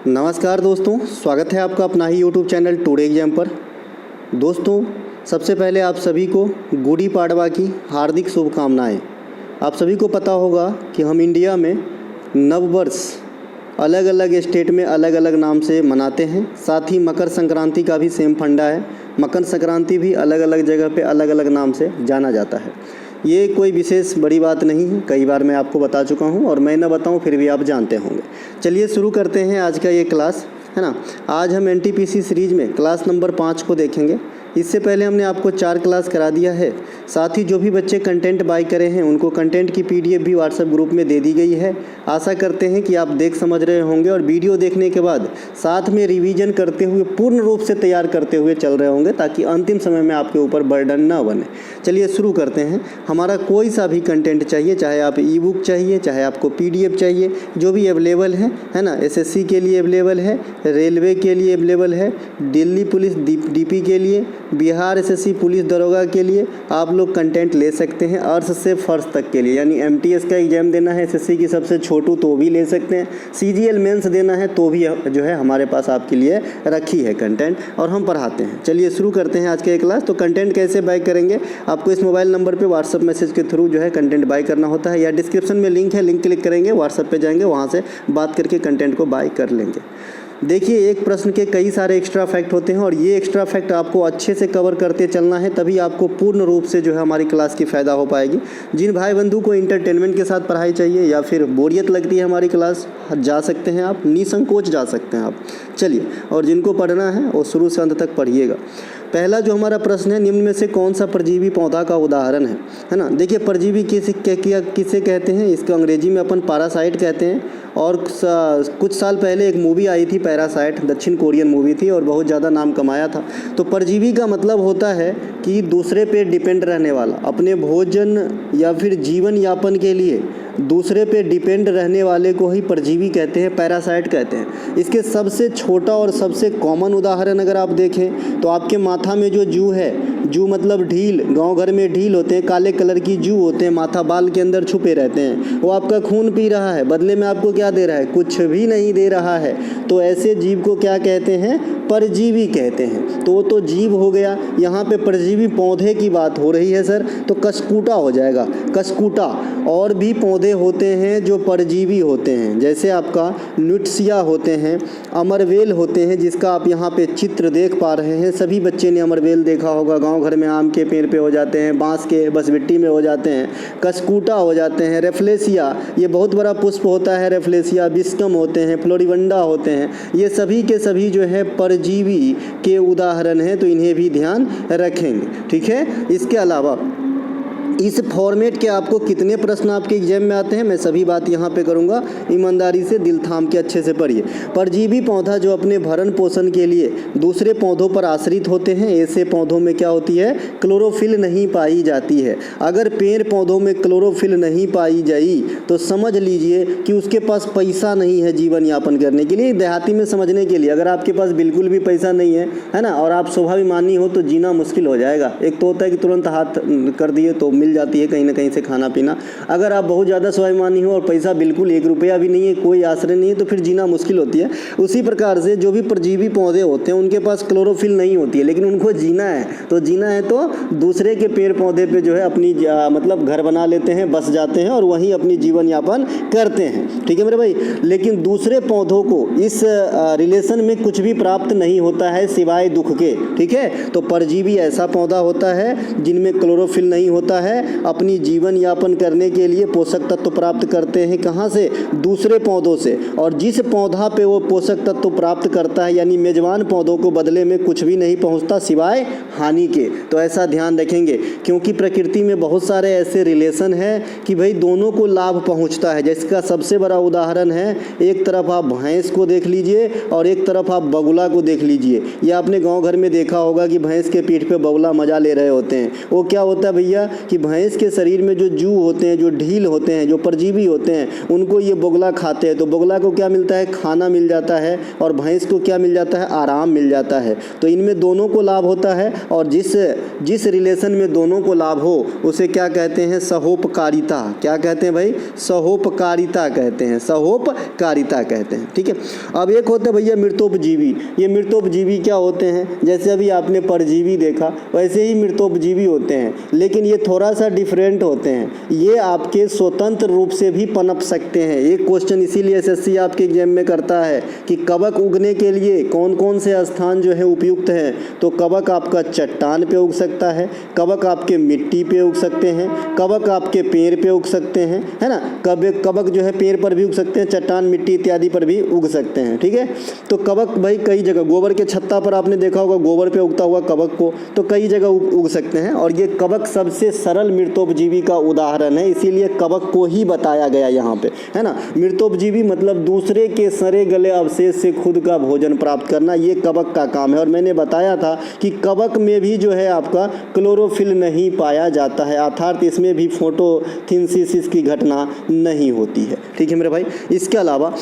नमस्कार दोस्तों, स्वागत है आपका अपना ही यूट्यूब चैनल टुडे एग्जाम पर। दोस्तों, सबसे पहले आप सभी को गुड़ी पाड़वा की हार्दिक शुभकामनाएं। आप सभी को पता होगा कि हम इंडिया में नववर्ष अलग अलग स्टेट में अलग अलग नाम से मनाते हैं। साथ ही मकर संक्रांति का भी सेम फंडा है। मकर संक्रांति भी अलग अलग जगह पे अलग अलग नाम से जाना जाता है। ये कोई विशेष बड़ी बात नहीं है, कई बार मैं आपको बता चुका हूँ और मैं ना बताऊँ फिर भी आप जानते होंगे। चलिए शुरू करते हैं आज का ये क्लास, है ना। आज हम एनटीपीसी सीरीज़ में क्लास नंबर 5 को देखेंगे। इससे पहले हमने आपको 4 क्लास करा दिया है। साथ ही जो भी बच्चे कंटेंट बाय करे हैं उनको कंटेंट की पीडीएफ भी व्हाट्सएप ग्रुप में दे दी गई है। आशा करते हैं कि आप देख समझ रहे होंगे और वीडियो देखने के बाद साथ में रिवीजन करते हुए पूर्ण रूप से तैयार करते हुए चल रहे होंगे, ताकि अंतिम समय में आपके ऊपर बर्डन ना बने। चलिए शुरू करते हैं। हमारा कोई सा भी कंटेंट चाहिए, चाहे आप ई बुक चाहिए, चाहे आपको पीडीएफ चाहिए, जो भी अवेलेबल है ना। एसएससी के लिए अवेलेबल है, रेलवे के लिए अवेलेबल है, दिल्ली पुलिस डीपी के लिए, बिहार एसएससी पुलिस दरोगा के लिए आप लोग कंटेंट ले सकते हैं। अर्थ से फर्श तक के लिए, यानी एमटीएस का एग्जाम देना है एसएससी की सबसे छोटू तो भी ले सकते हैं। सीजीएल मेंस देना है तो भी जो है हमारे पास आपके लिए रखी है कंटेंट और हम पढ़ाते हैं। चलिए शुरू करते हैं आज के क्लास। तो कंटेंट कैसे बाय करेंगे, आपको इस मोबाइल नंबर पे व्हाट्सअप मैसेज के थ्रू जो है कंटेंट बाय करना होता है, या डिस्क्रिप्शन में लिंक है, लिंक क्लिक करेंगे, व्हाट्सअप पे जाएंगे, वहाँ से बात करके कंटेंट को बाय कर लेंगे। देखिए, एक प्रश्न के कई सारे एक्स्ट्रा फैक्ट होते हैं और ये एक्स्ट्रा फैक्ट आपको अच्छे से कवर करते चलना है, तभी आपको पूर्ण रूप से जो है हमारी क्लास की फ़ायदा हो पाएगी। जिन भाई बंधु को इंटरटेनमेंट के साथ पढ़ाई चाहिए या फिर बोरियत लगती है हमारी क्लास, जा सकते हैं आप, निसंकोच जा सकते हैं आप। चलिए, और जिनको पढ़ना है वो शुरू से अंत तक पढ़िएगा। पहला जो हमारा प्रश्न है, निम्न में से कौन सा परजीवी पौधा का उदाहरण है ना। देखिए, परजीवी किसे कहते हैं, इसको अंग्रेजी में अपन पैरासाइट कहते हैं। और कुछ साल पहले एक मूवी आई थी पैरासाइट, दक्षिण कोरियन मूवी थी और बहुत ज़्यादा नाम कमाया था। तो परजीवी का मतलब होता है कि दूसरे पे डिपेंड रहने वाला, अपने भोजन या फिर जीवन यापन के लिए दूसरे पे डिपेंड रहने वाले को ही परजीवी कहते हैं, पैरासाइट कहते हैं। इसके सबसे छोटा और सबसे कॉमन उदाहरण अगर आप देखें तो आपके माथा में जो जू है, जू मतलब ढील, गांव घर में ढील होते हैं, काले कलर की जू होते हैं, माथा बाल के अंदर छुपे रहते हैं। वो आपका खून पी रहा है, बदले में आपको क्या दे रहा है, कुछ भी नहीं दे रहा है। तो ऐसे जीव को क्या कहते हैं, परजीवी कहते हैं। तो वो तो जीव हो गया, यहाँ पे परजीवी पौधे की बात हो रही है सर, तो कसकूटा हो जाएगा, कसकूटा। और भी पौधे होते हैं जो परजीवी होते हैं, जैसे आपका नुट्सिया होते हैं, अमरवेल होते हैं, जिसका आप यहाँ पे चित्र देख पा रहे हैं। सभी बच्चे ने अमरवेल देखा होगा, गांव घर में आम के पेड़ पे हो जाते हैं, बांस के बसबिट्टी में हो जाते हैं, कसकूटा हो जाते हैं। रेफ्लेसिया, ये बहुत बड़ा पुष्प होता है रेफ्लेसिया, बिस्कम होते हैं, फ्लोरिवंडा होते हैं। ये सभी के सभी जो है परजीवी के उदाहरण हैं, तो इन्हें भी ध्यान रखेंगे, ठीक है। इसके अलावा इस फॉर्मेट के आपको कितने प्रश्न आपके एग्जाम में आते हैं, मैं सभी बात यहाँ पे करूँगा। ईमानदारी से दिल थाम के अच्छे से पढ़िए। परजीवी पौधा जो अपने भरण पोषण के लिए दूसरे पौधों पर आश्रित होते हैं, ऐसे पौधों में क्या होती है, क्लोरोफिल नहीं पाई जाती है। अगर पेड़ पौधों में क्लोरोफिल नहीं पाई जाई तो समझ लीजिए कि उसके पास पैसा नहीं है जीवन यापन करने के लिए। देहाती में समझने के लिए, अगर आपके पास बिल्कुल भी पैसा नहीं है ना, और आप स्वाभिमानी हो तो जीना मुश्किल हो जाएगा। एक तो होता है कि तुरंत हाथ कर दिए तो मिल जाती है कहीं ना कहीं से खाना पीना। अगर आप बहुत ज़्यादा स्वाभिमानी हो और पैसा बिल्कुल 1 रुपया भी नहीं है, कोई आश्रय नहीं है, तो फिर जीना मुश्किल होती है। उसी प्रकार से जो भी परजीवी पौधे होते हैं उनके पास क्लोरोफिल नहीं होती है, लेकिन उनको जीना है। तो जीना है तो दूसरे के पेड़ पौधे पे जो है अपनी मतलब घर बना लेते हैं, बस जाते हैं और वहीं अपनी जीवन यापन करते हैं, ठीक है मेरे भाई। लेकिन दूसरे पौधों को इस रिलेशन में कुछ भी प्राप्त नहीं होता है सिवाय दुख के, ठीक है। तो परजीवी ऐसा पौधा होता है जिनमें क्लोरोफिल नहीं होता है, अपनी जीवन यापन करने के लिए पोषक तत्व प्राप्त करते हैं। कहाँ से, दूसरे पौधों से। और जिस पौधा पे वो पोषक तत्व प्राप्त करता है, यानी मेजबान पौधों को बदले में कुछ भी नहीं पहुँचता सिवाय हानि के। तो ऐसा ध्यान रखेंगे, क्योंकि प्रकृति में बहुत सारे ऐसे रिलेशन हैं कि भाई दोनों को लाभ पहुँचता है। जिसका सबसे बड़ा उदाहरण है, एक तरफ आप भैंस को देख लीजिए और एक तरफ आप बगुला को देख लीजिए। ये आपने गाँव घर में देखा होगा कि भैंस के पीठ पर बगुला मजा ले रहे होते हैं। वो क्या होता है भैया कि भैंस के शरीर में जो जू होते हैं, जो ढील होते हैं, जो परजीवी होते हैं, उनको ये बोगला खाते हैं। तो बोगला को क्या मिलता है, खाना मिल जाता है, और भैंस को क्या मिल जाता है, आराम मिल जाता है। तो इनमें दोनों को लाभ होता है। और जिस रिलेशन में दोनों को लाभ हो उसे क्या कहते हैं, सहोपकारिता। क्या कहते हैं भाई, सहोपकारिता कहते हैं, सहोपकारिता कहते हैं। ठीक है, अब एक होते हैं भैया मृतोपजीवी। ये मृतोपजीवी क्या होते हैं, जैसे अभी आपने परजीवी देखा वैसे ही मृतोपजीवी होते हैं, लेकिन ये थोड़ा सा डिफरेंट होते हैं। ये आपके स्वतंत्र रूप से भी पनप सकते हैं। एक क्वेश्चन इसीलिए एसएससी आपके एग्जाम में करता है कि कवक उगने के लिए कौन कौन से स्थान जो है उपयुक्त हैं। तो कवक आपका चट्टान पे उग सकता है, कवक आपके मिट्टी पे उग सकते हैं, कवक आपके पेड़ पे उग सकते हैं, है ना। कवक जो है पेड़ पर भी उग सकते हैं, चट्टान मिट्टी इत्यादि पर भी उग सकते हैं। ठीक है, तो कवक भाई कई जगह, गोबर के छत्ता पर आपने देखा होगा गोबर पे उगता हुआ कवक को, तो कई जगह उग सकते हैं। और ये कवक सबसे सरल मृतोपजीवी का उदाहरण है, इसीलिए कवक को ही बताया गया यहाँ पे, है ना। मृतोपजीवी मतलब दूसरे के सड़े गले अवशेष से खुद का भोजन प्राप्त करना, ये कवक का काम है। और मैंने बताया था कि कवक में भी जो है आपका क्लोरोफिल नहीं पाया जाता है, अर्थात इसमें भी फोटोसिंथेसिस की घटना नहीं होती है। ठीक है मेरे भाई, इसके अलावा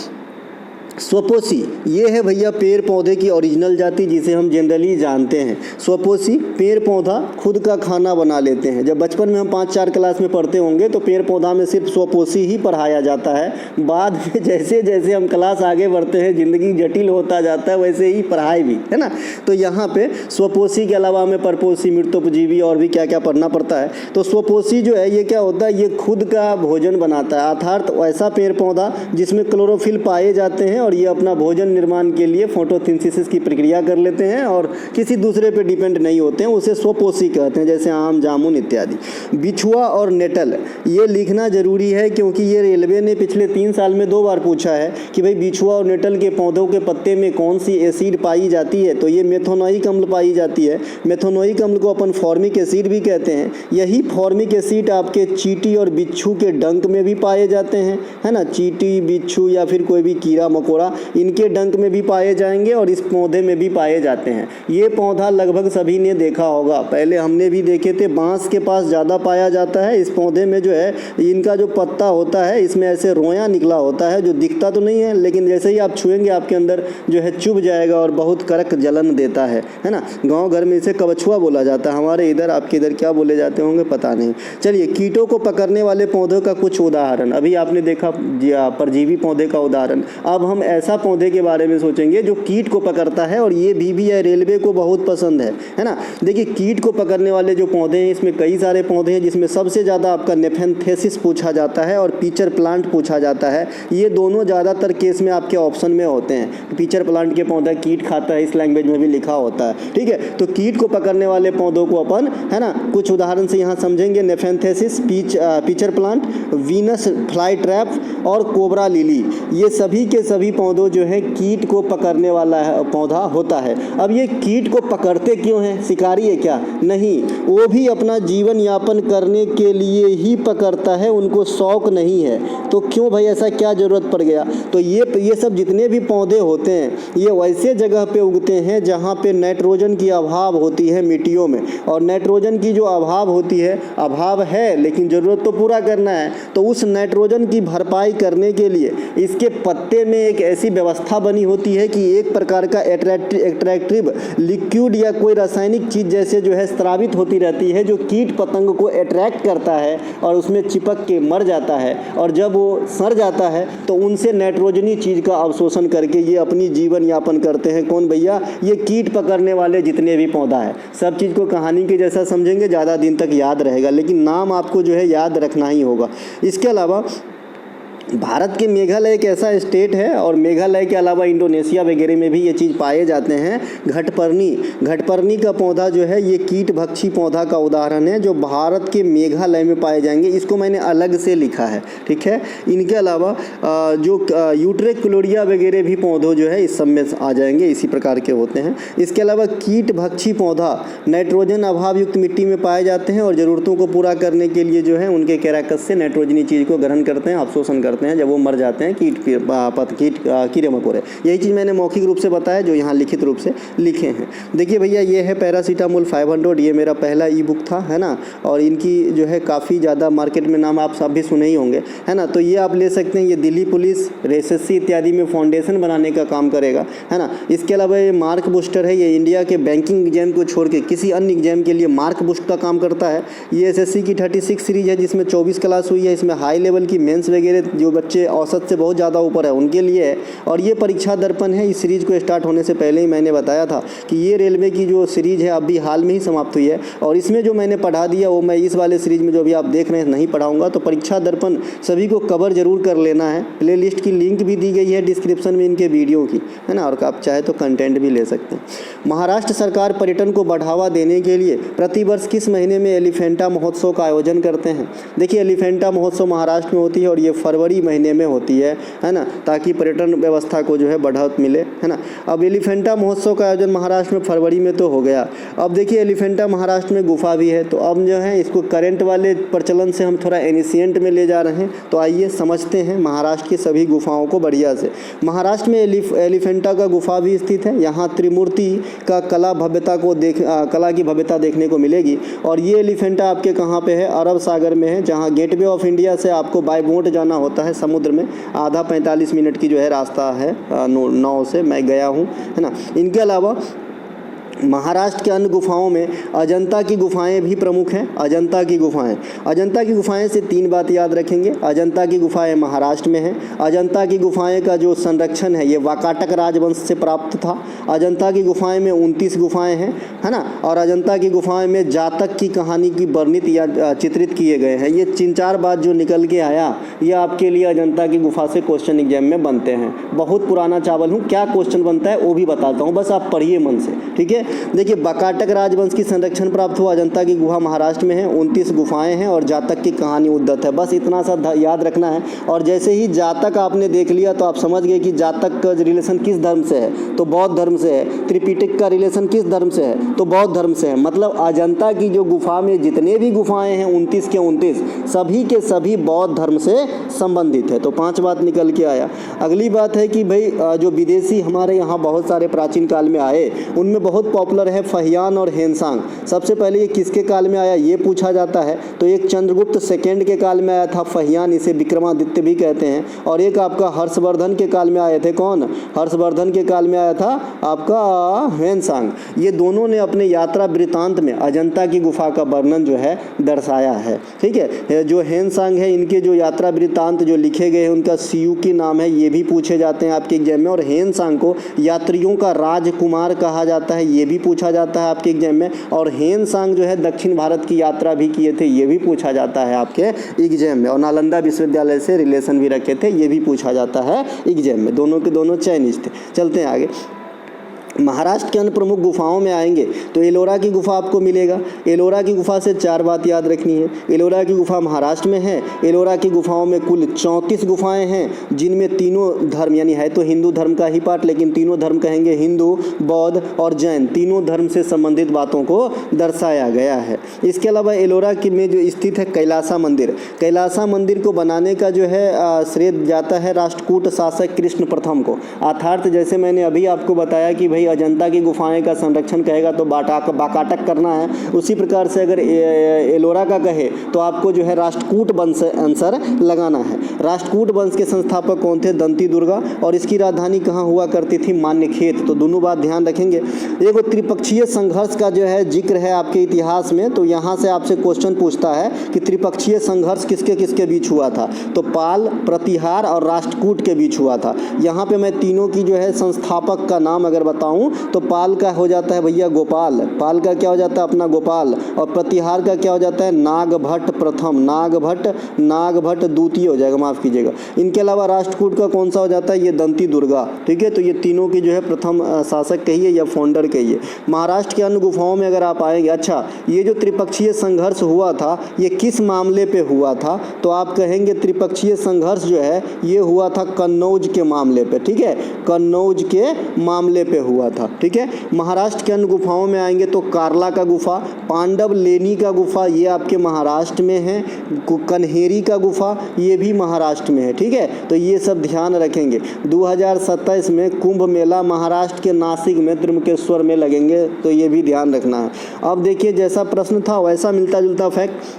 स्वपोषी, ये है भैया पेड़ पौधे की ओरिजिनल जाति जिसे हम जनरली जानते हैं। स्वपोषी पेड़ पौधा खुद का खाना बना लेते हैं। जब बचपन में हम 5-4 क्लास में पढ़ते होंगे तो पेड़ पौधा में सिर्फ स्वपोषी ही पढ़ाया जाता है। बाद में जैसे जैसे हम क्लास आगे बढ़ते हैं, ज़िंदगी जटिल होता जाता है, वैसे ही पढ़ाई भी, है ना। तो यहाँ पे स्वपोषी के अलावा हमें परपोषी, मृतोपजीवी और भी क्या क्या पढ़ना पड़ता है। तो स्वपोषी जो है ये क्या होता है, ये खुद का भोजन बनाता है, अर्थात ऐसा पेड़ पौधा जिसमें क्लोरोफिल पाए जाते हैं और ये अपना भोजन निर्माण के लिए फोटोसिंथेसिस की प्रक्रिया कर लेते हैं और किसी दूसरे पे डिपेंड नहीं होते हैं, उसे स्वपोषी कहते हैं, जैसे आम, जामुन इत्यादि। बिछुआ और नेटल, ये लिखना जरूरी है क्योंकि ये रेलवे ने पिछले 3 साल में 2 बार पूछा है कि भाई बिछुआ और नेटल के पौधों के पत्ते में कौन सी एसिड पाई जाती है। तो ये मेथोनोइक अम्ल पाई जाती है। मेथोनोइक अम्ल को अपन फॉर्मिक एसिड भी कहते हैं। यही फॉर्मिक एसिड आपके चींटी और बिच्छू के डंक में भी पाए जाते हैं, है ना। चींटी, बिच्छू या फिर कोई भी कीड़ा मकोड़ा, इनके डंक में भी पाए जाएंगे और इस पौधे में भी पाए जाते हैं। ये पौधा लगभग सभी ने देखा होगा, पहले हमने भी देखे थे, बांस के पास ज़्यादा पाया जाता है। इस पौधे में जो है इनका जो पत्ता होता है इसमें ऐसे रोया निकला होता है, जो दिखता तो नहीं है लेकिन जैसे ही आप छुएंगे आपके अंदर जो है चुभ जाएगा और बहुत कड़क जलन देता है ना। गाँव घर में इसे कवछुआ बोला जाता है, हमारे इधर, आपके इधर क्या बोले जाते होंगे पता नहीं। चलिए, कीटों को पकड़ने वाले पौधों का कुछ उदाहरण, अभी आपने देखा परजीवी पौधे का उदाहरण। अब हम ऐसा पौधे के बारे में सोचेंगे जो कीट को पकड़ता है और ये बीबी या रेलवे को बहुत पसंद है ना। देखिए, कीट को पकड़ने वाले जो पौधे हैं इसमें कई सारे पौधे हैं, जिसमें सबसे ज़्यादा आपका नेफेंथेसिस पूछा जाता है और पीचर प्लांट पूछा जाता है। ये दोनों ज़्यादातर केस में आपके ऑप्शन में होते हैं। पीचर प्लांट के पौधा कीट खाता है, इस लैंग्वेज में भी लिखा होता है। ठीक है, तो कीट को पकड़ने वाले पौधों को अपन, है ना, कुछ उदाहरण से यहाँ समझेंगे। Nepenthes, pitcher plant, Venus fly trap और कोबरा लिली, ये सभी के सभी पौधों जो है कीट को पकड़ने वाला है, पौधा होता है। अब ये कीट को पकड़ते क्यों हैं, शिकारी है क्या? नहीं, वो भी अपना जीवन यापन करने के लिए ही पकड़ता है, उनको शौक नहीं है। तो क्यों भाई, ऐसा क्या ज़रूरत पड़ गया? तो ये सब जितने भी पौधे होते हैं ये वैसे जगह पे उगते हैं जहाँ पे नाइट्रोजन की अभाव होती है मिट्टियों में, और नाइट्रोजन की जो अभाव होती है, अभाव है लेकिन ज़रूरत तो पूरा करना है, तो उस नाइट्रोजन की भरपाई करने के लिए इसके पत्ते में एक ऐसी व्यवस्था बनी होती है कि एक प्रकार का एट्रैक्टिव लिक्विड या कोई रासायनिक चीज़ जैसे जो है स्रावित होती रहती है, जो कीट पतंग को अट्रैक्ट करता है और उसमें चिपक के मर जाता है। और जब वो सड़ जाता है तो उनसे नाइट्रोजनी चीज़ का अवशोषण करके ये अपनी जीवन यापन करते हैं। कौन भैया? ये कीट पकड़ने वाले जितने भी पौधा है। सब चीज़ को कहानी के जैसा समझेंगे, ज़्यादा दिन तक याद रहेगा, लेकिन नाम आपको जो है याद रखना ही होगा। इसके अलावा भारत के मेघालय एक ऐसा स्टेट है, और मेघालय के अलावा इंडोनेशिया वगैरह में भी ये चीज़ पाए जाते हैं। घटपर्णी का पौधा जो है ये कीट भक्षी पौधा का उदाहरण है, जो भारत के मेघालय में पाए जाएंगे। इसको मैंने अलग से लिखा है, ठीक है। इनके अलावा जो यूट्रिकुलेरिया वगैरह भी पौधों जो है इस सब में आ जाएंगे, इसी प्रकार के होते हैं। इसके अलावा कीट भक्षी पौधा नाइट्रोजन अभाव युक्त मिट्टी में पाए जाते हैं और ज़रूरतों को पूरा करने के लिए जो है उनके कैराकस से नाइट्रोजनी चीज़ को ग्रहण करते हैं, अवशोषण करते हैं। करते हैं जब वो मर जाते हैं कीड़े मकोड़े। यही चीज़ मैंने मौखिक रूप से बताया, जो यहाँ लिखित रूप से लिखे हैं। देखिए भैया, ये है पैरासीटामोल 500, ये मेरा पहला ई बुक था, है ना। और इनकी जो है काफ़ी ज़्यादा मार्केट में नाम आप सब भी सुने ही होंगे, है ना। तो ये आप ले सकते हैं। ये दिल्ली पुलिस, एसएससी इत्यादि में फाउंडेशन बनाने का काम करेगा, है ना। इसके अलावा ये मार्क बूस्टर है, ये इंडिया के बैंकिंग एग्जाम को छोड़ के किसी अन्य एग्जाम के लिए मार्क बूस्ट का काम करता है। ये एसएससी की 36 सीरीज है, जिसमें 24 क्लास हुई है। इसमें हाई लेवल की मेंस वगैरह जो बच्चे औसत से बहुत ज़्यादा ऊपर है उनके लिए है। और ये परीक्षा दर्पण है। इस सीरीज़ को स्टार्ट होने से पहले ही मैंने बताया था कि ये रेलवे की जो सीरीज़ है अभी हाल में ही समाप्त हुई है। और इसमें जो मैंने पढ़ा दिया वो मैं इस वाले सीरीज़ में जो अभी आप देख रहे हैं नहीं पढ़ाऊँगा। तो परीक्षा दर्पण सभी को कवर जरूर कर लेना है। प्ले लिस्ट की लिंक भी दी गई है डिस्क्रिप्शन में इनके वीडियो की, है ना। और आप चाहे तो कंटेंट भी ले सकते हैं। महाराष्ट्र सरकार पर्यटन को बढ़ावा देने के लिए प्रतिवर्ष किस महीने में एलिफेंटा महोत्सव का आयोजन करते हैं? देखिए, एलिफेंटा महोत्सव महाराष्ट्र में होती है और ये फरवरी महीने में होती है ना, ताकि पर्यटन व्यवस्था को जो है बढ़ावा मिले, है ना। अब एलिफेंटा महोत्सव का आयोजन महाराष्ट्र में फरवरी में तो हो गया। अब देखिए, एलिफेंटा महाराष्ट्र में गुफा भी है। तो अब जो है इसको करंट वाले प्रचलन से हम थोड़ा एनिशिएंट में ले जा रहे हैं। तो आइए समझते हैं महाराष्ट्र की सभी गुफाओं को बढ़िया से। महाराष्ट्र में एलिफेंटा का गुफा भी स्थित है। यहाँ त्रिमूर्ति का कला की भव्यता देखने को मिलेगी। और ये एलिफेंटा आपके कहाँ पे है? अरब सागर में है, जहाँ गेटवे ऑफ इंडिया से आपको बाय बोट जाना होता है समुद्र में। आधा 45 मिनट की जो है रास्ता है नाव से, मैं गया हूँ, है ना। इनके अलावा महाराष्ट्र के अन्य गुफाओं में अजंता की गुफाएं भी प्रमुख हैं। अजंता की गुफाएं से 3 बात याद रखेंगे। अजंता की गुफाएं महाराष्ट्र में हैं। अजंता की गुफाएं का जो संरक्षण है ये वाकाटक राजवंश से प्राप्त था। अजंता की गुफाएं में 29 गुफाएं हैं, है ना। और अजंता की गुफाएं में जातक की कहानी की वर्णित या चित्रित किए गए हैं। ये 3-4 बात जो निकल के आया, ये आपके लिए अजंता की गुफा से क्वेश्चन एग्जाम में बनते हैं। बहुत पुराना चावल हूँ, क्या क्वेश्चन बनता है वो भी बताता हूँ, बस आप पढ़िए मन से, ठीक है। देखिए, वाकाटक राजवंश की संरक्षण प्राप्त हुआ। अजंता की गुफा महाराष्ट्र में है, 29 गुफाएं हैं और जातक की कहानी उद्धत है। बस इतना सा याद रखना है। और जैसे ही जातक आपने देख लिया तो आप समझ गए कि जातक का रिलेशन किस धर्म से है, तो बौद्ध धर्म से है। त्रिपिटक का रिलेशन किस धर्म से है, तो बौद्ध धर्म से है। मतलब अजंता की जो गुफा में जितने भी गुफाएं हैं 29 के 29 सभी के सभी बौद्ध धर्म से संबंधित है। तो 5 बात निकल के आया। अगली बात है कि भाई जो विदेशी हमारे यहाँ बहुत सारे प्राचीन काल में आए, उनमें बहुत पॉपुलर है फहियान और हेनसांग। सबसे पहले ये किसके काल में आया ये पूछा जाता है। तो एक चंद्रगुप्त सेकेंड के काल में आया था फहियान, इसे विक्रमादित्य भी कहते हैं। और एक आपका हर्षवर्धन के काल में आए थे। कौन? हर्षवर्धन के काल में आया था आपका हेनसांग। ये दोनों ने अपने यात्रा वृत्तांत में अजंता की गुफा का वर्णन जो है दर्शाया है, ठीक है। जो हेनसांग है, इनके जो यात्रा वृत्तांत जो लिखे गए हैं उनका सियुकी नाम है, ये भी पूछे जाते हैं आपके एग्जाम में। और हेनसांग को यात्रियों का राजकुमार कहा जाता है, ये भी पूछा जाता है आपके एग्जाम में। और हेनसांग जो है दक्षिण भारत की यात्रा भी किए थे, ये भी पूछा जाता है आपके एग्जाम में। और नालंदा विश्वविद्यालय से रिलेशन भी रखे थे, ये भी पूछा जाता है एग्जाम में। दोनों के दोनों चाइनीज थे। चलते हैं आगे। महाराष्ट्र के अन्य प्रमुख गुफाओं में आएंगे तो एलोरा की गुफा आपको मिलेगा। एलोरा की गुफा से 4 बात याद रखनी है। एलोरा की गुफा महाराष्ट्र में है। एलोरा की गुफाओं में कुल 34 गुफाएं हैं, जिनमें तीनों धर्म, यानी है तो हिंदू धर्म का ही पार्ट, लेकिन तीनों धर्म कहेंगे, हिंदू, बौद्ध और जैन, तीनों धर्म से संबंधित बातों को दर्शाया गया है। इसके अलावा एलोरा की में जो स्थित है कैलासा मंदिर, कैलासा मंदिर को बनाने का जो है श्रेय जाता है राष्ट्रकूट शासक कृष्ण प्रथम को। अर्थात जैसे मैंने अभी आपको बताया कि भाई अजंता की गुफाएं का संरक्षण कहेगा तो वाकाटक करना है, उसी प्रकार से अगर एलोरा का कहे तो आपको जो है राष्ट्रकूट वंश आंसर लगाना है। राष्ट्रकूट वंश के संस्थापक कौन थे? दंती दुर्गा। और इसकी राजधानी कहाँ हुआ करती थी? मान्यखेत। तो दोनों बात ध्यान रखेंगे। एक त्रिपक्षीय संघर्ष का जो है जिक्र है आपके इतिहास में, तो यहाँ से आपसे क्वेश्चन पूछता है कि त्रिपक्षीय संघर्ष किसके किसके बीच हुआ था? तो पाल, प्रतिहार और राष्ट्रकूट के बीच हुआ था। यहाँ पे मैं तीनों की जो है संस्थापक का नाम अगर बताऊँ तो पाल का हो जाता है भैया गोपाल, पाल का क्या हो जाता है अपना गोपाल। और प्रतिहार का क्या हो जाता है? नागभट्ट प्रथम, नागभट्ट द्वितीय हो जाएगा, माफ़ कीजिएगा। इनके अलावा राष्ट्रकूट का कौन सा हो जाता है? ये दंती दुर्गा, ठीक है। तो ये तीनों की जो है प्रथम शासक कहिए या फाउंडर कहिए। महाराष्ट्र के अन्य गुफाओं में अगर आप आएंगे, अच्छा ये जो त्रिपक्षीय संघर्ष हुआ था ये किस मामले पे हुआ था? तो आप कहेंगे त्रिपक्षीय संघर्ष जो है ये हुआ था कन्नौज के मामले पे, ठीक है, कन्नौज के मामले पे हुआ हुआ था। ठीक है, महाराष्ट्र के अन्य गुफाओं में आएंगे तो कार्ला का गुफा, पांडव लेनी का गुफा ये आपके महाराष्ट्र में है, कन्हेरी का गुफा ये भी महाराष्ट्र में है। ठीक है, तो ये सब ध्यान रखेंगे। 2027 में कुंभ मेला महाराष्ट्र के नासिक में त्र्यंबकेश्वर में लगेंगे, तो ये भी ध्यान रखना है। अब देखिए, जैसा प्रश्न था वैसा मिलता जुलता फैक्ट।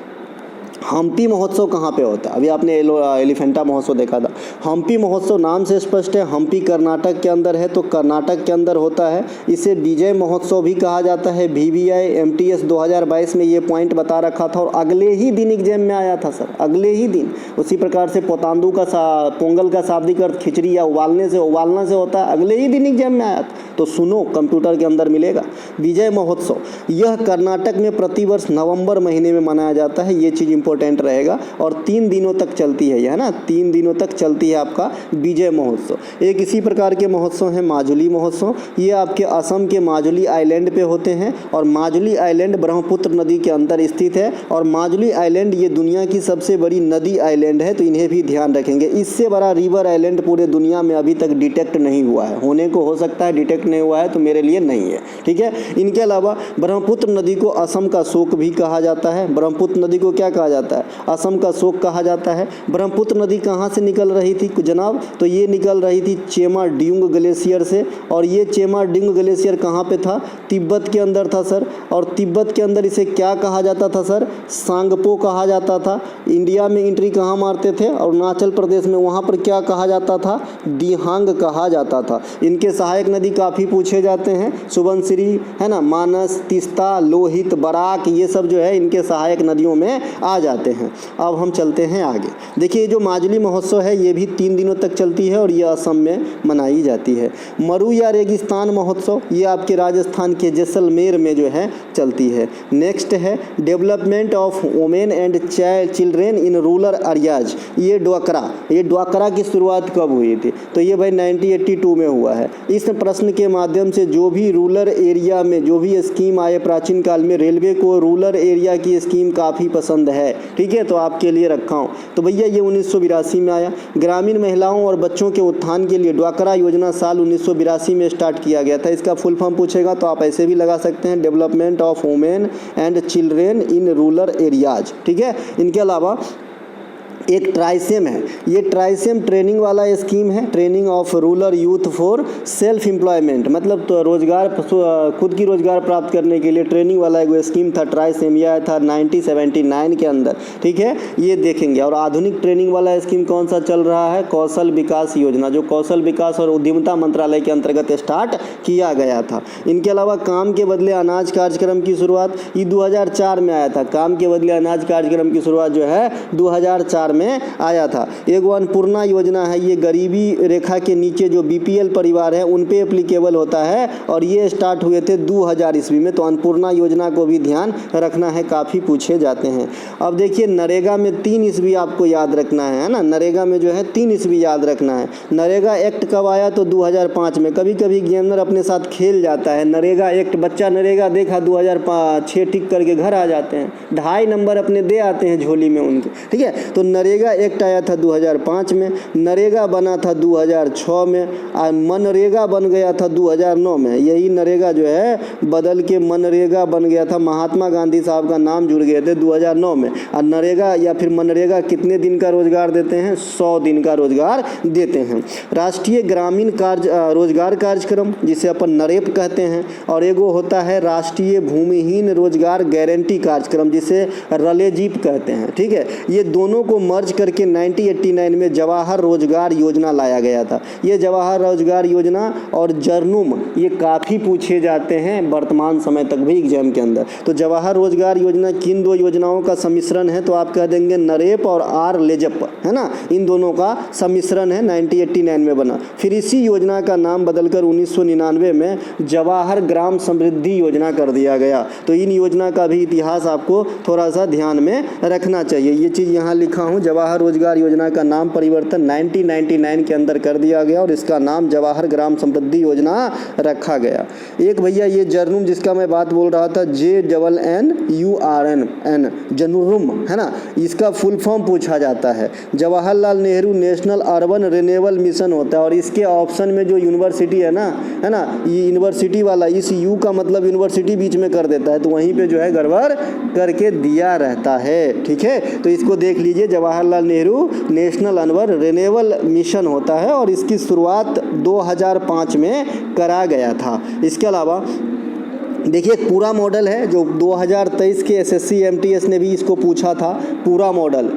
हम्पी महोत्सव कहाँ पे होता है? अभी आपने एलिफेंटा महोत्सव देखा था। हम्पी महोत्सव नाम से स्पष्ट है, हम्पी कर्नाटक के अंदर है, तो कर्नाटक के अंदर होता है। इसे विजय महोत्सव भी कहा जाता है। VVI MTS 2022 में ये पॉइंट बता रखा था और अगले ही दिन एग्जाम में आया था सर, अगले ही दिन। उसी प्रकार से पोतांदू का पोंगल का शाब्दिक अर्थ खिचड़ी या उबालना से होता है, अगले ही दिन एग्जाम में आया था। तो सुनो, कंप्यूटर के अंदर मिलेगा। विजय महोत्सव यह कर्नाटक में प्रतिवर्ष नवंबर महीने में मनाया जाता है, ये चीज़ इंपॉर्टेंट रहेगा। और 3 दिनों तक चलती है ना, 3 दिनों तक चलती है आपका विजय महोत्सव। एक इसी प्रकार के महोत्सव है माजुली महोत्सव, ये आपके असम के माजुली आइलैंड पे होते हैं। और माजुली आइलैंड ब्रह्मपुत्र नदी के अंदर स्थित है। और माजुली आइलैंड ये दुनिया की सबसे बड़ी नदी आइलैंड है, तो इन्हें भी ध्यान रखेंगे। इससे बड़ा रिवर आइलैंड पूरे दुनिया में अभी तक डिटेक्ट नहीं हुआ है, होने को हो सकता है, डिटेक्ट नहीं हुआ है तो मेरे लिए नहीं है। ठीक है, इनके अलावा ब्रह्मपुत्र नदी को असम का शोक भी कहा जाता है। ब्रह्मपुत्र नदी को क्या कहा जाता है? असम का शोक कहा जाता है। ब्रह्मपुत्र नदी कहाँ से निकल रही थी जनाब? तो ये निकल रही थी चेमा ड्यूंग ग्लेशियर से। और ये चेमा ड्यूंग ग्लेशियर कहाँ पे था? तिब्बत के अंदर था सर। और तिब्बत के अंदर इसे क्या कहा जाता था सर? सांगपो कहा जाता था। इंडिया में एंट्री कहाँ मारते थे? अरुणाचल प्रदेश में, वहाँ पर क्या कहा जाता था? दिहांग कहा जाता था। इनके सहायक नदी काफ़ी पूछे जाते हैं, सुबनसिरी है ना, मानस, तीस्ता, लोहित, बराक, ये सब जो है इनके सहायक नदियों में आ जाते हैं। अब हम चलते हैं आगे। देखिए, जो माजुली महोत्सव है ये भी 3 दिनों तक चलती है और ये असम में मनाई जाती है। मरु या रेगिस्तान महोत्सव ये आपके राजस्थान के जैसलमेर में जो है चलती है। नेक्स्ट है development of women and children in rural areas, ये ड्वाकरा की शुरुआत कब हुई थी? तो ये भाई 1982 में हुआ है। इस प्रश्न के माध्यम से जो भी रूरल एरिया में जो भी स्कीम आए प्राचीन काल में, रेलवे को रूरल एरिया की स्कीम काफ़ी पसंद है। ठीक है, तो आपके लिए रखा हूँ। तो भैया ये 1982 में आया। ग्रामीण महिलाओं और बच्चों के उत्थान के लिए ड्वाकरा योजना साल 1982 में स्टार्ट किया गया था। इसका फुल फॉर्म पूछेगा तो आप ऐसे भी लगा सकते हैं, development of women and children in rural areas. ठीक है, इनके अलावा एक ट्राइसेम है, ये ट्राइसेम ट्रेनिंग वाला स्कीम है, training of rural youth for self employment, मतलब तो रोजगार, खुद की रोजगार प्राप्त करने के लिए ट्रेनिंग वाला एक स्कीम था ट्राइसेम, यह था 1979 के अंदर। ठीक है, ये देखेंगे। और आधुनिक ट्रेनिंग वाला स्कीम कौन सा चल रहा है? कौशल विकास योजना, जो कौशल विकास और उद्यमिता मंत्रालय के अंतर्गत स्टार्ट किया गया था। इनके अलावा काम के बदले अनाज कार्यक्रम की शुरुआत ये 2004 में आया था। काम के बदले अनाज कार्यक्रम की शुरुआत जो है 2004 में आया था। एक अन्नपूर्णा योजना है, ये गरीबी रेखा के नीचे जो BPL परिवार है उन पे एप्लीकेबल होता है और ये स्टार्ट हुए थे 2000 ईस्वी में। तो अन्नपूर्णा योजना को भी ध्यान रखना है, काफ़ी पूछे जाते हैं। अब देखिए, नरेगा में 3 ईस्वी आपको याद रखना है ना, नरेगा में जो है 3 ईस्वी याद रखना है। नरेगा एक्ट कब आया? तो 2005 में। कभी कभी एग्जामिनर अपने साथ खेल जाता है, नरेगा एक्ट, बच्चा नरेगा देखा 2006 टिक करके घर आ जाते हैं, 2.5 नंबर अपने दे आते हैं झोली में उनके। ठीक है, तो नरेगा एक्ट आया था 2005 में, नरेगा बना था 2006 में, और मनरेगा बन गया था 2009 में। यही नरेगा जो है बदल के मनरेगा बन गया था, महात्मा गांधी साहब का नाम जुड़ गए थे 2009 में। और नरेगा या फिर मनरेगा कितने दिन का रोजगार देते हैं? 100 दिन का रोजगार देते हैं। राष्ट्रीय ग्रामीण रोजगार कार्यक्रम जिसे अपन नरेप कहते हैं, और एगो होता है राष्ट्रीय भूमिहीन रोजगार गारंटी कार्यक्रम जिसे रलेजीप कहते हैं। ठीक है, ये दोनों को मर्ज करके 1989 में जवाहर रोजगार योजना लाया गया था। ये जवाहर रोजगार योजना और जर्नुम ये काफ़ी पूछे जाते हैं वर्तमान समय तक भी एग्जाम के अंदर। तो जवाहर रोजगार योजना किन 2 योजनाओं का सम्मिश्रण है? तो आप कह देंगे नरेप और RLEJP, है ना, इन दोनों का सम्मिश्रण है, 1989 में बना। फिर इसी योजना का नाम बदलकर 1999 में जवाहर ग्राम समृद्धि योजना कर दिया गया। तो इन योजना का भी इतिहास आपको थोड़ा सा ध्यान में रखना चाहिए। ये चीज़ यहाँ लिखा हूँ, जवाहर रोजगार योजना का नाम परिवर्तन 1999 के अंदर कर दिया गया और इसका नाम जवाहर ग्राम समृद्धि योजना रखा गया। एक भैया ये जर्नुम जिसका मैं बात बोल रहा था, JNNURM, जनुरुम है ना, इसका फुल फॉर्म पूछा जाता है। Jawaharlal Nehru national urban renewal mission होता है और इसके ऑप्शन में जो यूनिवर्सिटी है ना, ये यूनिवर्सिटी वाला इस यू का मतलब यूनिवर्सिटी बीच में कर देता है, तो वहीं पे जो है गड़बड़ करके दिया रहता है। ठीक है, तो इसको देख लीजिए, Jawaharlal Nehru national urban renewal mission होता है और इसकी शुरुआत 2005 में करा गया था। इसके अलावा देखिए एक पूरा मॉडल है जो 2023 के SSC MTS ने भी इसको पूछा था, पूरा मॉडल,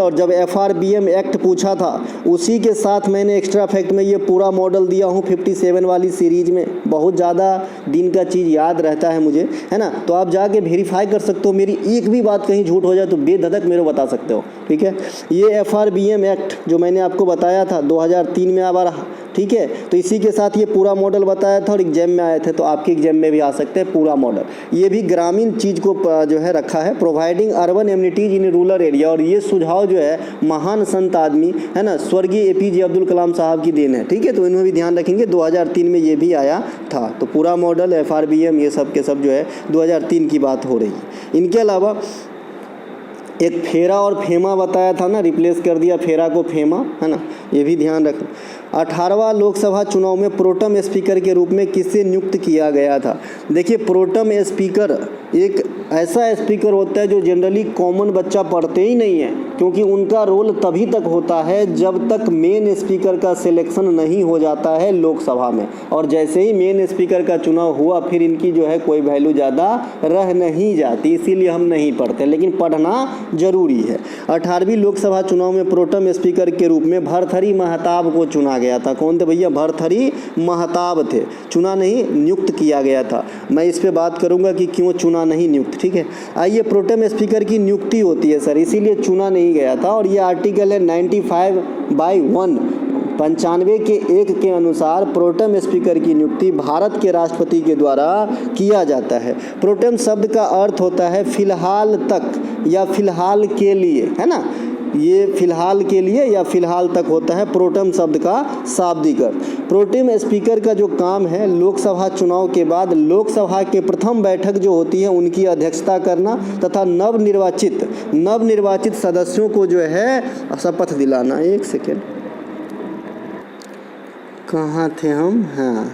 और जब FRBM एक्ट पूछा था उसी के साथ मैंने एक्स्ट्रा फैक्ट में ये पूरा मॉडल दिया हूँ 57 वाली सीरीज में। बहुत ज़्यादा दिन का चीज़ याद रहता है मुझे, है ना, तो आप जाके वेरीफाई कर सकते हो, मेरी एक भी बात कहीं झूठ हो जाए तो बेधधक मेरे को बता सकते हो। ठीक है, ये FRBM एक्ट जो मैंने आपको बताया था 2003 में आया, ठीक है, तो इसी के साथ ये पूरा मॉडल बताया था और एग्जाम में आए थे, तो आपके एग्जाम में भी आ सकते हैं पूरा मॉडल। ये भी ग्रामीण चीज़ को जो है रखा है, providing urban amenities in rural area, और ये सुझाव जो है महान संत आदमी है ना, स्वर्गीय APJ अब्दुल कलाम साहब की देन है। ठीक है, तो इन्होंने भी ध्यान रखेंगे, 2003 में ये भी आया था। तो पूरा मॉडल FRBM ये सब के सब जो है 2003 की बात हो रही है। इनके अलावा एक फेरा और फेमा बताया था ना, रिप्लेस कर दिया फेरा को फेमा, है ना, ये भी ध्यान रखना। 18वां लोकसभा चुनाव में प्रोटम स्पीकर के रूप में किसे नियुक्त किया गया था? देखिए प्रोटम स्पीकर एक ऐसा स्पीकर होता है जो जनरली कॉमन बच्चा पढ़ते ही नहीं है, क्योंकि उनका रोल तभी तक होता है जब तक मेन स्पीकर का सिलेक्शन नहीं हो जाता है लोकसभा में, और जैसे ही मेन स्पीकर का चुनाव हुआ फिर इनकी जो है कोई वैल्यू ज़्यादा रह नहीं जाती, इसीलिए हम नहीं पढ़ते, लेकिन पढ़ना जरूरी है। 18वीं लोकसभा चुनाव में प्रोटम स्पीकर के रूप में भरथरी महताब को चुना गया था। कौन थे भैया? भरथरी महताब थे, चुना नहीं नियुक्त किया गया था। मैं इस पे बात करूंगा कि क्यों चुना नहीं नियुक्त। ठीक है, आइए, प्रोटम स्पीकर की नियुक्ति होती है सर, इसीलिए चुना नहीं गया था, और ये आर्टिकल है 95/1 95 के 1 के अनुसार प्रोटम स्पीकर की नियुक्ति भारत के राष्ट्रपति के द्वारा किया जाता है। प्रोटम शब्द का अर्थ होता है फिलहाल तक या फिलहाल के लिए, है ना, ये फिलहाल के लिए या फिलहाल तक होता है प्रोटम शब्द का शाब्दिक अर्थ। प्रोटेम स्पीकर का जो काम है लोकसभा चुनाव के बाद लोकसभा के प्रथम बैठक जो होती है उनकी अध्यक्षता करना तथा नवनिर्वाचित सदस्यों को जो है शपथ दिलाना। एक सेकेंड, कहाँ थे हम? हाँ,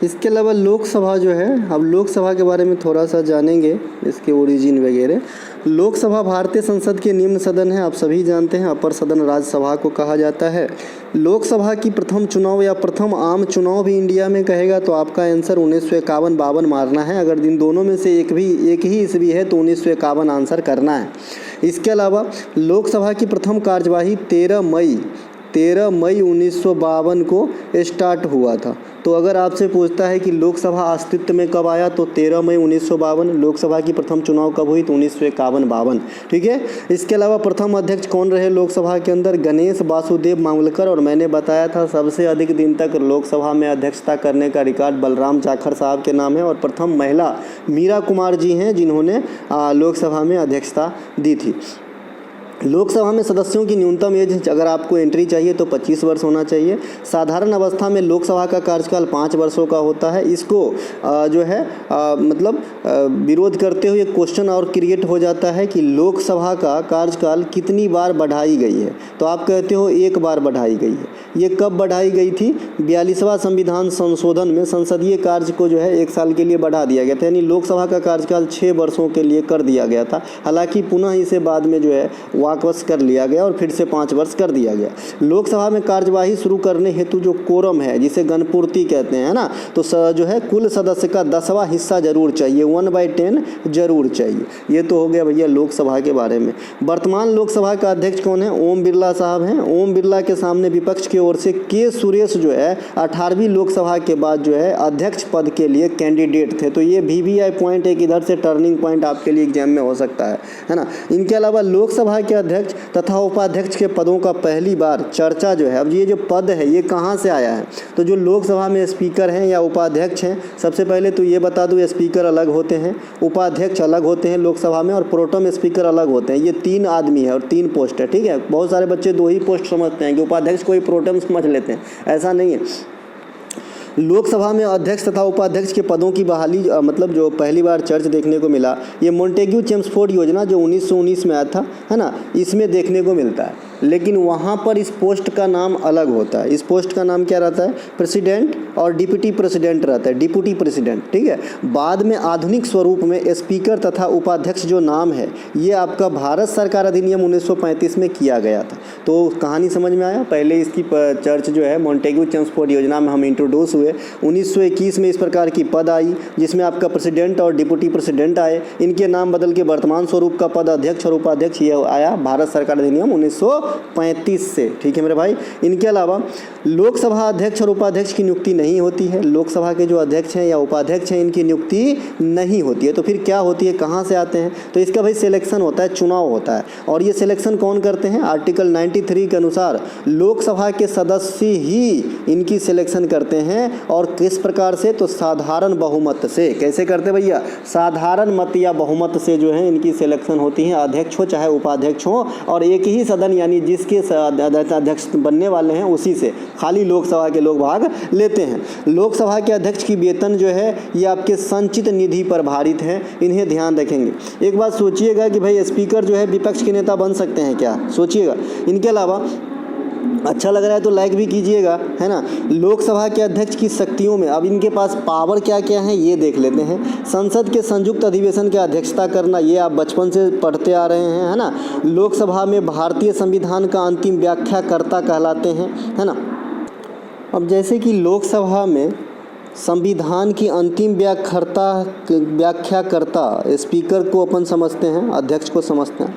इसके अलावा लोकसभा जो है, अब लोकसभा के बारे में थोड़ा सा जानेंगे, इसके ओरिजिन वगैरह। लोकसभा भारतीय संसद के निम्न सदन है, आप सभी जानते हैं, अपर सदन राज्यसभा को कहा जाता है। लोकसभा की प्रथम चुनाव या प्रथम आम चुनाव भी इंडिया में कहेगा तो आपका आंसर 1951-52 मारना है। अगर इन दोनों में से एक ही ईस्वी है तो 1951 आंसर करना है। इसके अलावा लोकसभा की प्रथम कार्यवाही 13 मई 1952 को स्टार्ट हुआ था। तो अगर आपसे पूछता है कि लोकसभा अस्तित्व में कब आया तो 13 मई 1952, लोकसभा की प्रथम चुनाव कब हुई तो 1951-52। ठीक है, इसके अलावा प्रथम अध्यक्ष कौन रहे लोकसभा के अंदर? गणेश वासुदेव मावलकर, और मैंने बताया था सबसे अधिक दिन तक लोकसभा में अध्यक्षता करने का रिकॉर्ड बलराम जाखड़ साहब के नाम है, और प्रथम महिला मीरा कुमार जी हैं जिन्होंने लोकसभा में अध्यक्षता दी थी। लोकसभा में सदस्यों की न्यूनतम एज अगर आपको एंट्री चाहिए तो 25 वर्ष होना चाहिए। साधारण अवस्था में लोकसभा का कार्यकाल 5 वर्षों का होता है। इसको जो है विरोध करते हुए क्वेश्चन और क्रिएट हो जाता है कि लोकसभा का कार्यकाल कितनी बार बढ़ाई गई है, तो आप कहते हो 1 बार बढ़ाई गई है। ये कब बढ़ाई गई थी? 42वां संविधान संशोधन में संसदीय कार्य को जो है 1 साल के लिए बढ़ा दिया गया था, यानी लोकसभा का कार्यकाल 6 वर्षों के लिए कर दिया गया था। हालांकि पुनः इसे बाद में जो है वापस कर लिया गया और फिर से 5 वर्ष कर दिया गया। लोकसभा में कार्यवाही शुरू करने हेतु जो कोरम है जिसे गणपूर्ति कहते हैं ना, तो जो है कुल सदस्य का 10वां हिस्सा जरूर चाहिए, 1/10 जरूर चाहिए। ये तो हो गया भैया लोकसभा के बारे में। वर्तमान लोकसभा का अध्यक्ष कौन है? ओम बिरला साहब हैं। ओम बिरला के सामने विपक्ष की ओर से के सुरेश जो है 18वीं लोकसभा के बाद जो है अध्यक्ष पद के लिए कैंडिडेट थे। तो ये VVI पॉइंट एक इधर से टर्निंग पॉइंट आपके लिए एग्जाम में हो सकता है ना। इनके अलावा लोकसभा के अध्यक्ष तथा उपाध्यक्ष के पदों का पहली बार चर्चा जो है, अब ये जो पद है ये कहाँ से आया है, तो जो लोकसभा में स्पीकर हैं या उपाध्यक्ष हैं, सबसे पहले तो ये बता दूँ स्पीकर अलग होते हैं, उपाध्यक्ष अलग होते हैं लोकसभा में, और प्रोटेम स्पीकर अलग होते हैं। ये 3 आदमी है और 3 पोस्ट है, ठीक है। बहुत सारे बच्चे 2 ही पोस्ट समझते हैं कि उपाध्यक्ष को ही प्रोटेम समझ लेते हैं, ऐसा नहीं है। लोकसभा में अध्यक्ष तथा उपाध्यक्ष के पदों की बहाली मतलब जो पहली बार चर्च देखने को मिला, ये मोंटेग्यू चेम्सफोर्ड योजना जो 1919 में आया था, है ना, इसमें देखने को मिलता है। लेकिन वहाँ पर इस पोस्ट का नाम अलग होता है। इस पोस्ट का नाम क्या रहता है? प्रेसिडेंट और डिप्टी प्रेसिडेंट रहता है, डिप्टी प्रेसिडेंट, ठीक है। बाद में आधुनिक स्वरूप में स्पीकर तथा उपाध्यक्ष जो नाम है ये आपका भारत सरकार अधिनियम 1935 में किया गया था। तो कहानी समझ में आया। पहले इसकी चर्च जो है मोंटेग्यू चेम्सफोर्ड योजना में हम इंट्रोड्यूस हुए। 1921 में इस प्रकार की पद आई जिसमें आपका प्रेसिडेंट और डिप्टी प्रेसिडेंट आए। इनके नाम बदल के वर्तमान स्वरूप का पद अध्यक्ष और उपाध्यक्ष ये आया भारत सरकार अधिनियम 1935 से, ठीक है मेरे भाई। इनके अलावा लोकसभा अध्यक्ष और उपाध्यक्ष की नियुक्ति नहीं होती है। लोकसभा के जो अध्यक्ष हैं या उपाध्यक्ष हैं इनकी नियुक्ति नहीं होती है। तो फिर क्या होती है, कहाँ से आते हैं? तो इसका भाई सिलेक्शन होता है, चुनाव होता है। और ये सिलेक्शन कौन करते हैं? आर्टिकल 93 के अनुसार लोकसभा के सदस्य ही इनकी सिलेक्शन करते हैं। और किस प्रकार से? तो साधारण बहुमत से। कैसे करते भैया? साधारण मत या बहुमत से जो है इनकी सिलेक्शन होती है, अध्यक्ष हो चाहे उपाध्यक्ष हो। और एक ही सदन यानी जिसके अध्यक्ष बनने वाले हैं उसी से खाली लोकसभा के लोग भाग लेते हैं। लोकसभा के अध्यक्ष की वेतन जो है ये आपके संचित निधि पर भारित है, इन्हें ध्यान रखेंगे। एक बात सोचिएगा कि भाई स्पीकर जो है विपक्ष के नेता बन सकते हैं क्या? सोचिएगा। इनके अलावा अच्छा लग रहा है तो लाइक भी कीजिएगा, है ना। लोकसभा के अध्यक्ष की शक्तियों में अब इनके पास पावर क्या क्या है ये देख लेते हैं। संसद के संयुक्त अधिवेशन की अध्यक्षता करना, ये आप बचपन से पढ़ते आ रहे हैं, है ना। लोकसभा में भारतीय संविधान का अंतिम व्याख्याकर्ता कहलाते हैं, है ना। अब जैसे कि लोकसभा में संविधान की अंतिम व्याख्याकर्ता स्पीकर को अपन समझते हैं, अध्यक्ष को समझते हैं।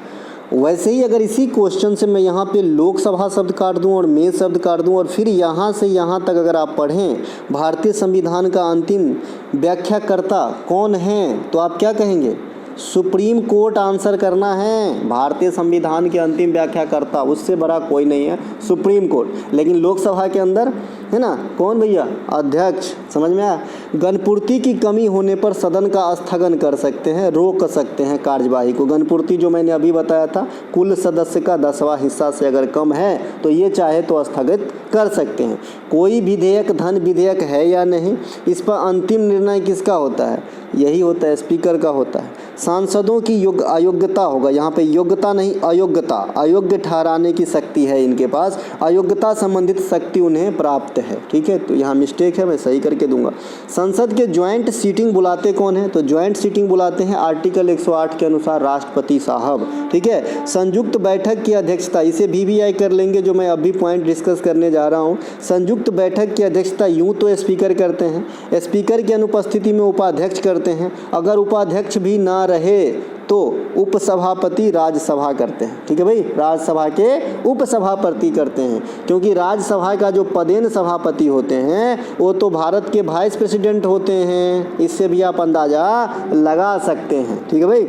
वैसे ही अगर इसी क्वेश्चन से मैं यहाँ पे लोकसभा शब्द काट दूँ और में शब्द काट दूँ और फिर यहाँ से यहाँ तक अगर आप पढ़ें भारतीय संविधान का अंतिम व्याख्याकर्ता कौन है, तो आप क्या कहेंगे? सुप्रीम कोर्ट आंसर करना है। भारतीय संविधान के अंतिम व्याख्याकर्ता उससे बड़ा कोई नहीं है, सुप्रीम कोर्ट। लेकिन लोकसभा के अंदर है ना कौन भैया? अध्यक्ष। समझ में आया। गणपूर्ति की कमी होने पर सदन का स्थगन कर सकते हैं, रोक सकते हैं कार्यवाही को। गणपूर्ति जो मैंने अभी बताया था, कुल सदस्य का 10वां हिस्सा से अगर कम है तो ये चाहे तो स्थगित कर सकते हैं। कोई विधेयक धन विधेयक है या नहीं, इस पर अंतिम निर्णय किसका होता है? यही होता है, स्पीकर का होता है। सांसदों की अयोग्यता होगा, यहाँ पे योग्यता नहीं अयोग्यता, अयोग्य ठहराने की शक्ति है इनके पास, अयोग्यता संबंधित शक्ति उन्हें प्राप्त है, ठीक है। तो यहाँ मिस्टेक है, मैं सही करके दूंगा। संसद के ज्वाइंट सीटिंग बुलाते कौन है? तो ज्वाइंट सीटिंग बुलाते हैं आर्टिकल 108 के अनुसार राष्ट्रपति साहब, ठीक है। संयुक्त बैठक की अध्यक्षता, इसे VVI कर लेंगे जो मैं अभी पॉइंट डिस्कस करने जा रहा हूँ। संयुक्त बैठक की अध्यक्षता यूँ तो स्पीकर करते हैं, स्पीकर की अनुपस्थिति में उपाध्यक्ष करते हैं। अगर उपाध्यक्ष भी ना रहे तो उपसभापति राज्यसभा करते हैं, ठीक है भाई। राज्यसभा के उपसभापति करते हैं, क्योंकि राज्यसभा का जो पदेन सभापति होते हैं वो तो भारत के वाइस प्रेसिडेंट होते हैं। इससे भी आप अंदाजा लगा सकते हैं, ठीक है भाई।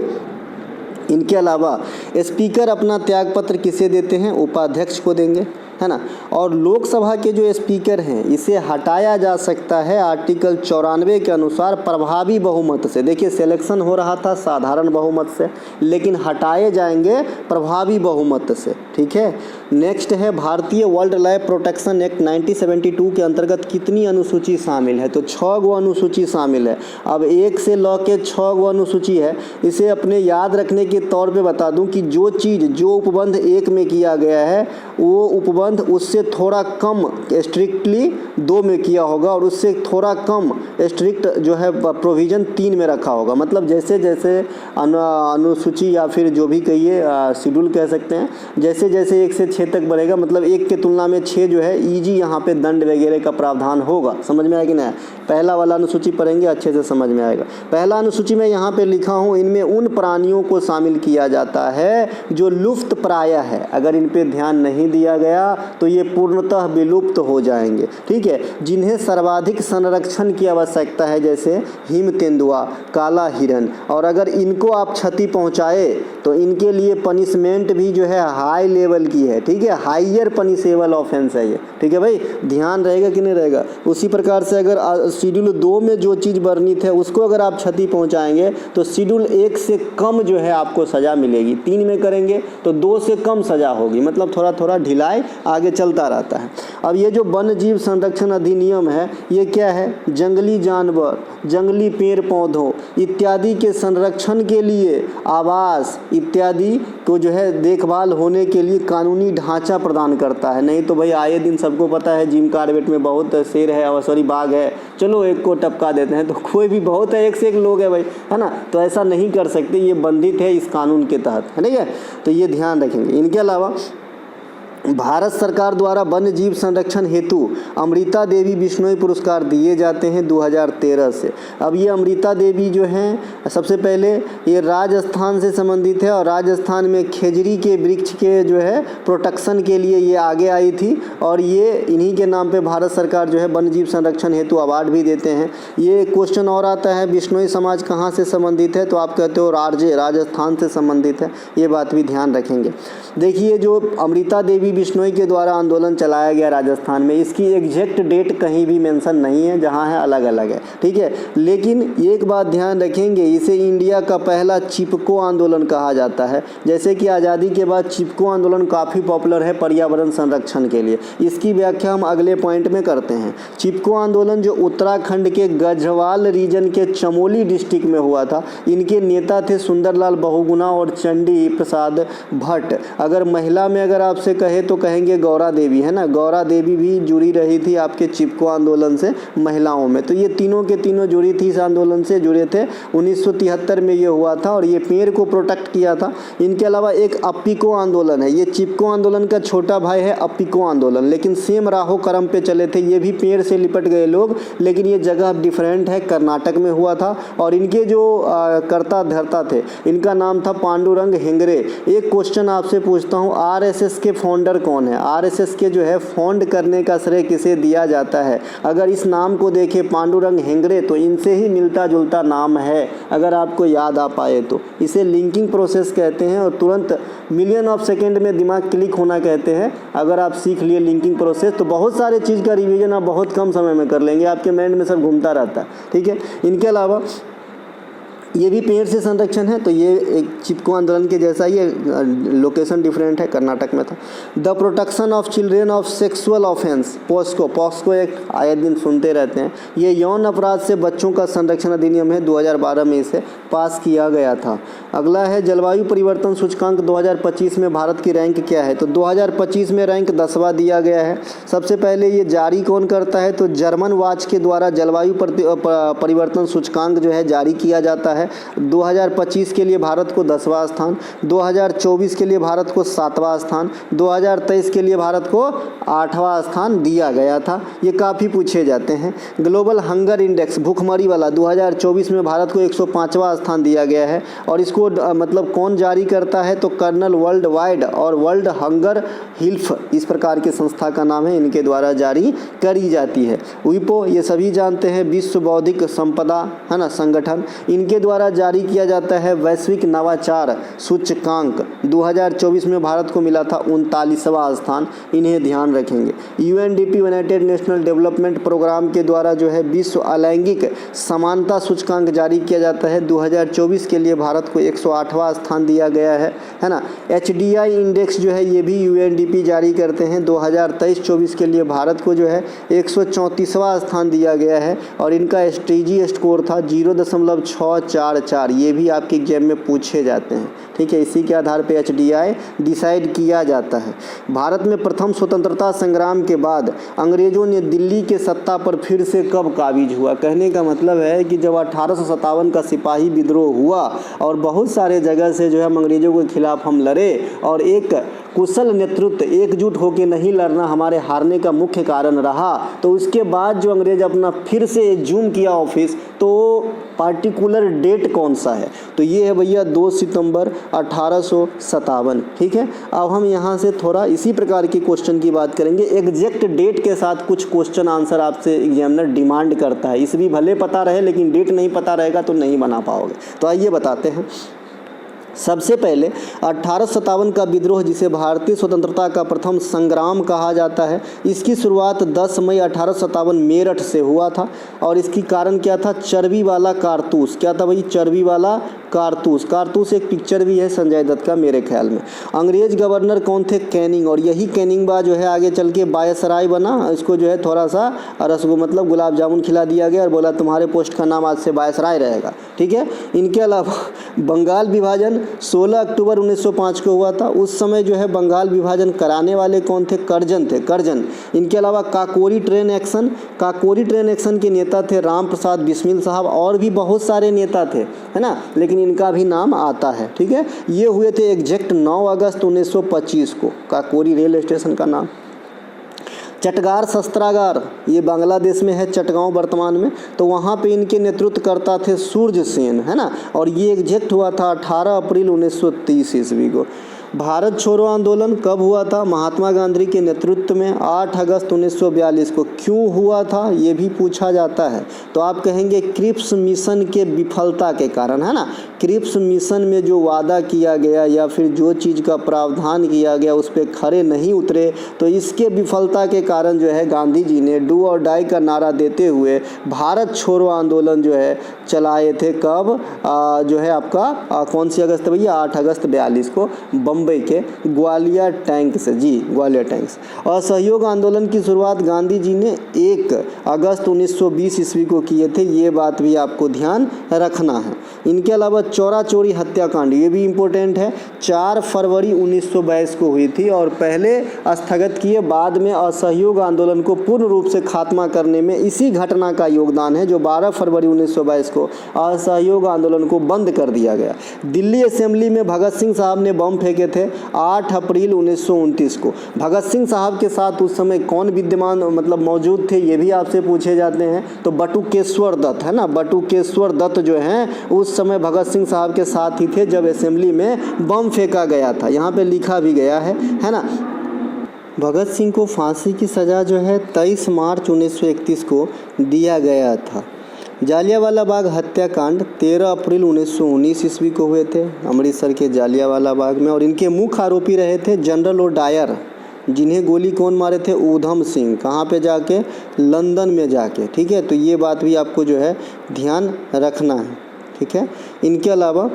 इनके अलावा स्पीकर अपना त्यागपत्र किसे देते हैं? उपाध्यक्ष को देंगे, है ना। और लोकसभा के जो स्पीकर हैं इसे हटाया जा सकता है आर्टिकल 94 के अनुसार प्रभावी बहुमत से। देखिए सिलेक्शन हो रहा था साधारण बहुमत से, लेकिन हटाए जाएंगे प्रभावी बहुमत से, ठीक है। नेक्स्ट है भारतीय वाइल्ड लाइफ प्रोटेक्शन एक्ट 1972 के अंतर्गत कितनी अनुसूची शामिल है? तो 6 गो अनुसूची शामिल है। अब 1 से लौके 6 गो अनुसूची है। इसे अपने याद रखने के तौर पे बता दूं कि जो चीज़ जो उपबंध 1 में किया गया है वो उपबंध उससे थोड़ा कम स्ट्रिक्टली 2 में किया होगा और उससे थोड़ा कम स्ट्रिक्ट जो है प्रोविज़न 3 में रखा होगा। मतलब जैसे जैसे अनुसूची या फिर जो भी कहिए शेड्यूल कह सकते हैं, जैसे जैसे 1 से 6 तक बढ़ेगा, मतलब 1 के तुलना में 6 जो है ईजी यहाँ पे दंड वगैरह का प्रावधान होगा। समझ में आएगा कि नहीं? पहला वाला अनुसूची पढ़ेंगे अच्छे से समझ में आएगा। पहला अनुसूची में यहाँ पे लिखा हूँ, इनमें उन प्राणियों को शामिल किया जाता है जो लुप्त प्राय है। अगर इन पे ध्यान नहीं दिया गया तो ये पूर्णतः विलुप्त हो जाएंगे। ठीक है, जिन्हें सर्वाधिक संरक्षण की आवश्यकता है जैसे हिम तेंदुआ, काला हिरन, और अगर इनको आप क्षति पहुंचाए तो इनके लिए पनिशमेंट भी जो है हाई लेवल की है। ठीक है, हाइयर पनिशेबल ऑफेंस है ये। ठीक है भाई, ध्यान रहेगा कि नहीं रहेगा। उसी प्रकार से अगर शेड्यूल 2 में जो चीज़ वर्णित है उसको अगर आप क्षति पहुंचाएंगे तो शेड्यूल 1 से कम जो है आपको सज़ा मिलेगी। 3 में करेंगे तो 2 से कम सज़ा होगी, मतलब थोड़ा थोड़ा ढिलाई आगे चलता रहता है। अब ये जो वन्य जीव संरक्षण अधिनियम है ये क्या है, जंगली जानवर, जंगली पेड़ पौधों इत्यादि के संरक्षण के लिए आवास इत्यादि को जो है देखभाल होने के लिए कानूनी ढांचा प्रदान करता है। नहीं तो भाई आए दिन सबको पता है जिम कार्बेट में बहुत शेर है और सॉरी बाघ है, चलो एक को टपका देते हैं, तो कोई भी बहुत है, एक से एक लोग है भाई, है ना। तो ऐसा नहीं कर सकते, ये बंधित है इस कानून के तहत, है। ठीक है, तो ये ध्यान रखेंगे। इनके अलावा भारत सरकार द्वारा वन्य जीव संरक्षण हेतु अमृता देवी बिश्नोई पुरस्कार दिए जाते हैं 2013 से। अब ये अमृता देवी जो हैं सबसे पहले ये राजस्थान से संबंधित है और राजस्थान में खेजड़ी के वृक्ष के जो है प्रोटेक्शन के लिए ये आगे आई थी और ये इन्हीं के नाम पे भारत सरकार जो है वन्य जीव संरक्षण हेतु अवार्ड भी देते हैं। ये क्वेश्चन और आता है बिश्नोई समाज कहाँ से संबंधित है, तो आप कहते हो राजस्थान से संबंधित है, ये बात भी ध्यान रखेंगे। देखिए जो अमृता देवी बिश्नोई के द्वारा आंदोलन चलाया गया राजस्थान में, इसकी एग्जैक्ट डेट कहीं भी मेंशन नहीं है, जहां है अलग अलग है। ठीक है, लेकिन एक बात ध्यान रखेंगे, इसे इंडिया का पहला चिपको आंदोलन कहा जाता है। जैसे कि आज़ादी के बाद चिपको आंदोलन काफ़ी पॉपुलर है पर्यावरण संरक्षण के लिए, इसकी व्याख्या हम अगले पॉइंट में करते हैं। चिपको आंदोलन जो उत्तराखंड के गढ़वाल रीजन के चमोली डिस्ट्रिक्ट में हुआ था, इनके नेता थे सुंदरलाल बहुगुणा और चंडी प्रसाद भट्ट। अगर महिला में अगर आपसे कहे तो कहेंगे गौरा देवी, है ना। गौरा देवी भी जुड़ी रही थी आपके चिपको आंदोलन से महिलाओं में, तो ये तीनों के तीनों जुड़ी थी, इस आंदोलन से जुड़े थे। 1973 में ये हुआ था और ये पेड़ को प्रोटेक्ट किया था। इनके अलावा एक अप्पिको आंदोलन है, ये चिपको आंदोलन का छोटा भाई है अप्पिको आंदोलन, लेकिन सेम राहो क्रम पे चले थे। ये भी पेड़ से लिपट गए लोग, लेकिन ये जगह डिफरेंट है, कर्नाटक में हुआ था और इनके जो कर्ता धर्ता थे इनका नाम था पांडुरंग हेगड़े। एक क्वेश्चन आपसे पूछता हूँ, आरएसएस के फाउंडर कौन है? आरएसएस के जो है फाउंड करने का श्रेय किसे दिया जाता है? अगर इस नाम को देखें पांडुरंग हेगड़े तो इनसे ही मिलता जुलता नाम है, अगर आपको याद आ पाए तो। इसे लिंकिंग प्रोसेस कहते हैं और तुरंत मिलियन ऑफ सेकेंड में दिमाग क्लिक होना कहते हैं। अगर आप सीख लिए लिंकिंग प्रोसेस तो बहुत सारे चीज़ का रिवीजन आप बहुत कम समय में कर लेंगे, आपके माइंड में सब घूमता रहता है। ठीक है, इनके अलावा ये भी पेड़ से संरक्षण है, तो ये एक चिपको आंदोलन के जैसा ही है, लोकेशन डिफरेंट है, कर्नाटक में था। The protection of children of sexual offence, POCSO एक आए दिन सुनते रहते हैं। ये यौन अपराध से बच्चों का संरक्षण अधिनियम है, 2012 में इसे पास किया गया था। अगला है जलवायु परिवर्तन सूचकांक 2025 में भारत की रैंक क्या है, तो 2025 में रैंक 10वां दिया गया है। सबसे पहले ये जारी कौन करता है, तो जर्मन वॉच के द्वारा जलवायु परिवर्तन सूचकांक जो है जारी किया जाता है। 2025 के लिए भारत को 10वां स्थान, 2024 के लिए भारत को 7वां स्थान, 2023 के लिए भारत को 8वां स्थान दिया गया था। ये काफ़ी पूछे जाते हैं। ग्लोबल हंगर इंडेक्स भूखमरी वाला 2024 में भारत को 105वां स्थान दिया गया है और इसको मतलब कौन जारी करता है, तो कर्नल वर्ल्ड वाइड और वर्ल्ड हंगर हिल्फ इस प्रकार के संस्था का नाम है, इनके द्वारा जारी करी जाती है। विपो ये सभी जानते हैं, विश्व बौद्धिक संपदा है ना संगठन, इनके द्वारा जारी किया जाता है वैश्विक नवाचार सूचकांक। 2024 में भारत को मिला था 39वां स्थान, इन्हें ध्यान रखेंगे। UNDP united national development programme के द्वारा जो है विश्व अलैंगिक समानता सूचकांक जारी किया जाता है। 2024 के लिए भारत को 108वां स्थान दिया गया है ना। HDI इंडेक्स जो है ये भी यूएनडीपी जारी करते हैं। 2023-24 के लिए भारत को जो है 134वां स्थान दिया गया है और इनका SDG स्कोर था 0.644। ये भी आपके एग्जाम में पूछे जाते हैं। ठीक है, इसी के आधार पे HDI डिसाइड किया जाता है। भारत में प्रथम स्वतंत्रता संग्राम के बाद अंग्रेजों ने दिल्ली के सत्ता पर फिर से कब काबिज हुआ? कहने का मतलब है कि जब 1857 का सिपाही विद्रोह हुआ और बहुत सारे जगह से जो है हम अंग्रेजों के खिलाफ हम लड़े और एक कुशल नेतृत्व एकजुट होकर नहीं लड़ना हमारे हारने का मुख्य कारण रहा, तो उसके बाद जो अंग्रेज अपना फिर से जूम किया ऑफिस, तो पार्टिकुलर डेट डेट कौन सा है? तो ये है भैया 2 सितंबर 1857। ठीक है, अब हम यहाँ से थोड़ा इसी प्रकार के क्वेश्चन की बात करेंगे। एग्जैक्ट डेट के साथ कुछ क्वेश्चन आंसर आपसे एग्जामिनर डिमांड करता है, इस भी भले पता रहे लेकिन डेट नहीं पता रहेगा तो नहीं बना पाओगे। तो आइए बताते हैं। सबसे पहले 1857 का विद्रोह, जिसे भारतीय स्वतंत्रता का प्रथम संग्राम कहा जाता है, इसकी शुरुआत 10 मई 1857 मेरठ से हुआ था। और इसकी कारण क्या था? चर्बी वाला कारतूस। क्या था भाई? चर्बी वाला कारतूस। कारतूस एक पिक्चर भी है संजय दत्त का मेरे ख्याल में। अंग्रेज गवर्नर कौन थे? कैनिंग। और यही कैनिंग बा जो है आगे चल के वायसराय बना। इसको जो है थोड़ा सा मतलब गुलाब जामुन खिला दिया गया और बोला तुम्हारे पोस्ट का नाम आज से वायसराय रहेगा। ठीक है, इनके अलावा बंगाल विभाजन 16 अक्टूबर 1905 को हुआ था। उस समय जो है बंगाल विभाजन कराने वाले कौन थे? कर्जन थे, कर्जन। इनके अलावा Kakori train action, Kakori train action के नेता थे राम प्रसाद बिस्मिल साहब। और भी बहुत सारे नेता थे, है ना, लेकिन इनका भी नाम आता है। ठीक है, ये हुए थे एग्जैक्ट 9 अगस्त 1925 को, काकोरी रेल स्टेशन का नाम। चटगार शस्त्रागार, ये बांग्लादेश में है, चटगांव वर्तमान में। तो वहाँ पे इनके नेतृत्व करता थे सूर्य सेन, है ना। और ये एग्जैक्ट हुआ था 18 अप्रैल 1930 ईस्वी को। भारत छोड़ो आंदोलन कब हुआ था? महात्मा गांधी के नेतृत्व में 8 अगस्त 1942 को। क्यों हुआ था ये भी पूछा जाता है। तो आप कहेंगे क्रिप्स मिशन के विफलता के कारण, है ना। क्रिप्स मिशन में जो वादा किया गया या फिर जो चीज़ का प्रावधान किया गया उस पर खरे नहीं उतरे, तो इसके विफलता के कारण जो है गांधी जी ने डू और डाई का नारा देते हुए भारत छोड़ो आंदोलन जो है चलाए थे। कब? जो है आपका कौन सी अगस्त भैया? 8 अगस्त 42 को बम्बई के ग्वालियर टैंक से। जी, ग्वालियर टैंक से। और सहयोग आंदोलन की शुरुआत गांधी जी ने 1 अगस्त 1920 ईस्वी को किए थे। ये बात भी आपको ध्यान रखना है। इनके अलावा चौरा चोरी हत्याकांड, ये भी इम्पोर्टेंट है, 4 फरवरी 1922 को हुई थी। और पहले स्थगित किए, बाद में असहयोग आंदोलन को पूर्ण रूप से खात्मा करने में इसी घटना का योगदान है, जो 12 फरवरी 1922 को असहयोग आंदोलन को बंद कर दिया गया। दिल्ली असेंबली में भगत सिंह साहब ने बम फेंके थे 8 अप्रैल 1929 को। भगत सिंह साहब के साथ उस समय कौन विद्यमान मौजूद थे, ये भी आपसे पूछे जाते हैं। तो बटुकेश्वर दत्त, है ना, बटुकेश्वर दत्त जो हैं उस समय भगत सिंह साहब के साथ ही थे जब असेंबली में बम फेंका गया था। यहाँ पे लिखा भी गया है ना। भगत सिंह को फांसी की सज़ा जो है 23 मार्च 1931 को दिया गया था। जालियांवाला बाग हत्याकांड 13 अप्रैल 1919 ईस्वी को हुए थे अमृतसर के जालियांवाला बाग में। और इनके मुख्य आरोपी रहे थे जनरल ओ डायर, जिन्हें गोली कौन मारे थे? ऊधम सिंह। कहाँ पे जाके? लंदन में जाके। ठीक है, तो ये बात भी आपको जो है ध्यान रखना है। ठीक है, इनके अलावा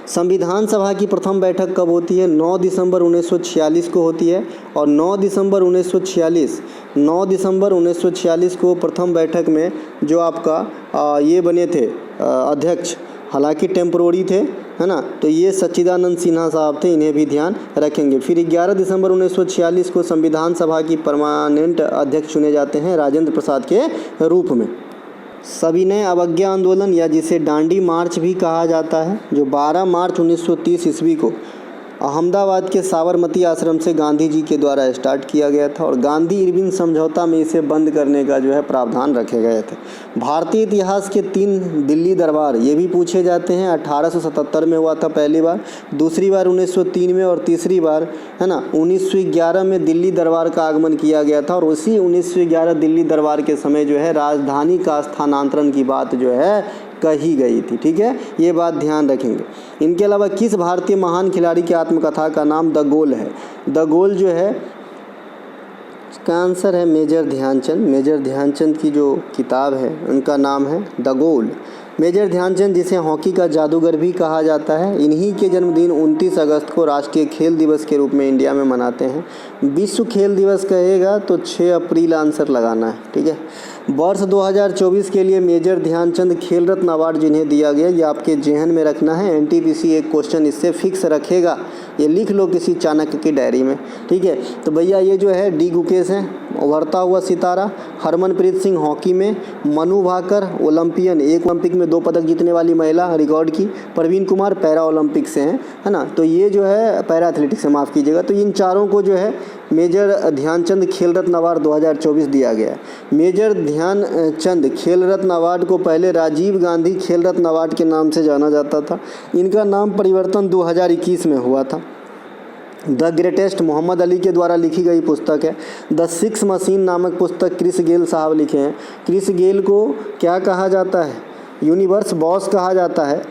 संविधान सभा की प्रथम बैठक कब होती है? 9 दिसंबर 1946 को होती है। और 9 दिसंबर 1946 को प्रथम बैठक में जो आपका ये बने थे अध्यक्ष, हालांकि टेम्पोररी थे, है ना, तो ये सच्चिदानंद सिन्हा साहब थे, इन्हें भी ध्यान रखेंगे। फिर 11 दिसंबर 1946 को संविधान सभा की परमानेंट अध्यक्ष चुने जाते हैं राजेंद्र प्रसाद के रूप में। सविनय अवज्ञा आंदोलन, या जिसे डांडी मार्च भी कहा जाता है, जो 12 मार्च 1930 ईस्वी को अहमदाबाद के साबरमती आश्रम से गांधी जी के द्वारा स्टार्ट किया गया था। और गांधी इरविन समझौता में इसे बंद करने का जो है प्रावधान रखे गए थे। भारतीय इतिहास के 3 दिल्ली दरबार, ये भी पूछे जाते हैं। 1877 में हुआ था पहली बार, दूसरी बार 1903 में, और तीसरी बार, है ना, 1911 में दिल्ली दरबार का आगमन किया गया था। और उसी 1911 दिल्ली दरबार के समय जो है राजधानी का स्थानांतरण की बात जो है कही गई थी। ठीक है, ये बात ध्यान रखेंगे। इनके अलावा किस भारतीय महान खिलाड़ी की आत्मकथा का नाम द गोल है? द गोल जो है इसका आंसर है मेजर ध्यानचंद। मेजर ध्यानचंद की जो किताब है उनका नाम है द गोल। मेजर ध्यानचंद, जिसे हॉकी का जादूगर भी कहा जाता है, इन्हीं के जन्मदिन 29 अगस्त को राष्ट्रीय खेल दिवस के रूप में इंडिया में मनाते हैं। विश्व खेल दिवस कहेगा तो 6 अप्रैल आंसर लगाना है। ठीक है, वर्ष 2024 के लिए मेजर ध्यानचंद खेल रत्न अवार्ड जिन्हें दिया गया, ये आपके जेहन में रखना है। एनटीपीसी एक क्वेश्चन इससे फिक्स रखेगा, ये लिख लो किसी चाणक्य की डायरी में। ठीक है, तो भैया ये जो है डी गुकेश हैं, उभरता हुआ सितारा, हरमनप्रीत सिंह हॉकी में, मनु भाकर ओलंपियन, एक ओलंपिक में 2 पदक जीतने वाली महिला रिकॉर्ड की, प्रवीण कुमार पैरा ओलंपिक से हैं, है ना। तो ये जो है पैरा एथलेटिक्स से, माफ़ कीजिएगा। तो इन चारों को जो है मेजर ध्यानचंद खेल रत्न अवार्ड 2024 दिया गया है। मेजर ध्यानचंद खेल रत्न अवार्ड को पहले राजीव गांधी खेल रत्न अवार्ड के नाम से जाना जाता था। इनका नाम परिवर्तन 2021 में हुआ था। द ग्रेटेस्ट मोहम्मद अली के द्वारा लिखी गई पुस्तक है। द सिक्स मशीन नामक पुस्तक क्रिस गेल साहब लिखे हैं। क्रिस गेल को क्या कहा जाता है? यूनिवर्स बॉस कहा जाता है।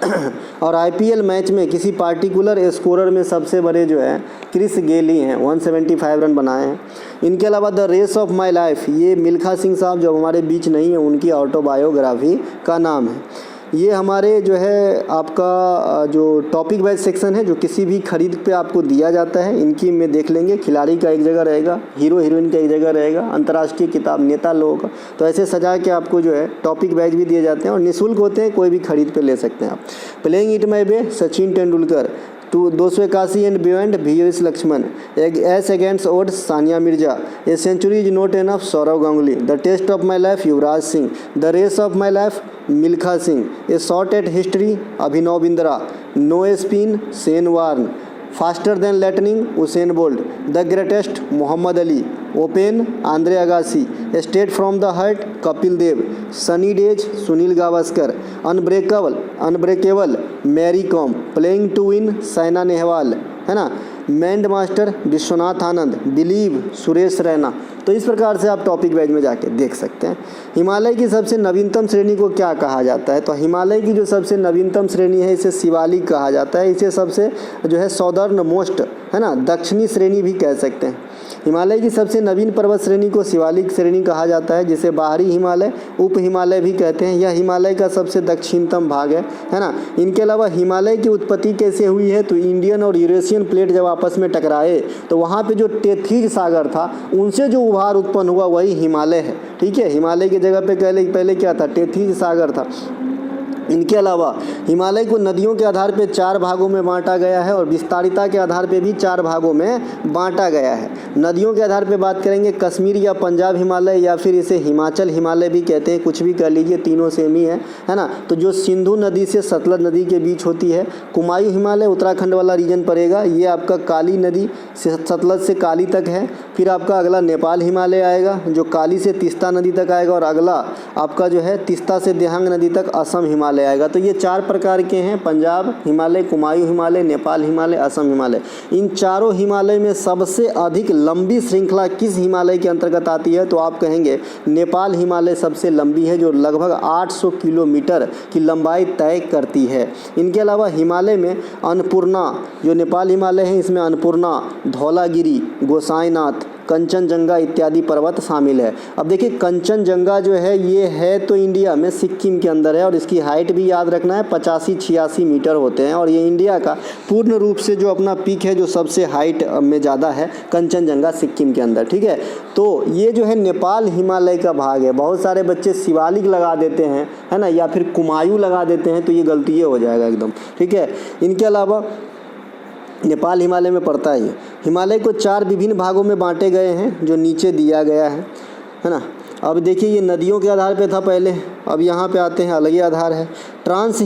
और आईपीएल मैच में किसी पार्टिकुलर स्कोरर में सबसे बड़े जो है क्रिस गेल ही हैं, 175 रन बनाए हैं। इनके अलावा the race of my life, ये मिल्खा सिंह साहब जो हमारे बीच नहीं है, उनकी ऑटोबायोग्राफी का नाम है। ये हमारे जो है आपका जो टॉपिक वाइज सेक्शन है, जो किसी भी खरीद पे आपको दिया जाता है, इनकी में देख लेंगे। खिलाड़ी का एक जगह रहेगा, हीरो हीरोइन का एक जगह रहेगा, अंतर्राष्ट्रीय किताब नेता लोगों का, तो ऐसे सजा के आपको जो है टॉपिक वाइज भी दिए जाते हैं और निःशुल्क होते हैं, कोई भी खरीद पे ले सकते हैं आप। Playing it my way, Sachin Tendulkar, 281 and beyond, V S. Laxman, ace against odds, Sania Mirza, a century is not enough, Sourav Ganguly, the test of my life, Yuvraj Singh, the race of my life, Milkha Singh, a shot at history, Abhinav Bindra, no spin, Shane Warne, faster than lightning, Usain Bolt, the greatest, Muhammad Ali, open, Andre Agassi, straight from the heart, Kapil Dev, Sunny days, Sunil Gavaskar, unbreakable, Mary Kom, playing to win, Saina Nehwal, है ना, mind master, Vishwanath Anand, believe, Suresh Raina. तो इस प्रकार से आप topic wise में जाके देख सकते हैं। हिमालय की सबसे नवीनतम श्रेणी को क्या कहा जाता है? तो हिमालय की जो सबसे नवीनतम श्रेणी है, इसे शिवालिक कहा जाता है। इसे सबसे जो है सॉदर्न मोस्ट, है ना, दक्षिणी श्रेणी भी कह सकते हैं। हिमालय की सबसे नवीन पर्वत श्रेणी को शिवालिक श्रेणी कहा जाता है, जिसे बाहरी हिमालय, उप हिमालय भी कहते हैं। यह हिमालय का सबसे दक्षिणतम भाग है ना। इनके अलावा हिमालय की उत्पत्ति कैसे हुई है? तो इंडियन और यूरेशियन प्लेट जब आपस में टकराए तो वहाँ पे जो टेथीज सागर था, उनसे जो उभार उत्पन्न हुआ वही हिमालय है। ठीक है, हिमालय की जगह पे पहले क्या था? टेथीज सागर था। इनके अलावा हिमालय को नदियों के आधार पे 4 भागों में बांटा गया है और विस्तारिता के आधार पे भी 4 भागों में बांटा गया है। नदियों के आधार पे बात करेंगे, कश्मीर या पंजाब हिमालय, या फिर इसे हिमाचल हिमालय भी कहते हैं, कुछ भी कह लीजिए, तीनों सेम ही है ना। तो जो सिंधु नदी से सतलज नदी के बीच होती है, कुमायूं हिमालय उत्तराखंड वाला रीजन पड़ेगा, ये आपका काली नदी से सतलज से काली तक है। फिर आपका अगला नेपाल हिमालय आएगा, जो काली से तीस्ता नदी तक आएगा, और अगला आपका जो है तीस्ता से देहांग नदी तक असम हिमालय आएगा। तो ये 4 प्रकार के हैं, पंजाब हिमालय, कुमायूं हिमालय, नेपाल हिमालय, असम हिमालय। इन चारों हिमालय में सबसे अधिक लंबी श्रृंखला किस हिमालय के अंतर्गत आती है? तो आप कहेंगे नेपाल हिमालय सबसे लंबी है, जो लगभग 800 किलोमीटर की लंबाई तय करती है। इनके अलावा हिमालय में अन्नपूर्णा, जो नेपाल हिमालय है, इसमें अन्नपूर्णा, धौलागिरी, गोसाईनाथ, कंचनजंगा इत्यादि पर्वत शामिल है। अब देखिए, कंचनजंगा जो है ये है तो इंडिया में सिक्किम के अंदर है, और इसकी हाइट भी याद रखना है, 85-86 मीटर होते हैं। और ये इंडिया का पूर्ण रूप से जो अपना पीक है, जो सबसे हाइट में ज़्यादा है, कंचनजंगा सिक्किम के अंदर। ठीक है, तो ये जो है नेपाल हिमालय का भाग है। बहुत सारे बच्चे शिवालिक लगा देते हैं, है ना, या फिर कुमायूं लगा देते हैं, तो ये गलती ये हो जाएगा एकदम। ठीक है, इनके अलावा नेपाल हिमालय में पड़ता है। हिमालय को 4 विभिन्न भागों में बांटे गए हैं, जो नीचे दिया गया है ना। अब देखिए, ये नदियों के आधार पे था पहले, अब यहाँ पे आते हैं अलग ही आधार है। ट्रांस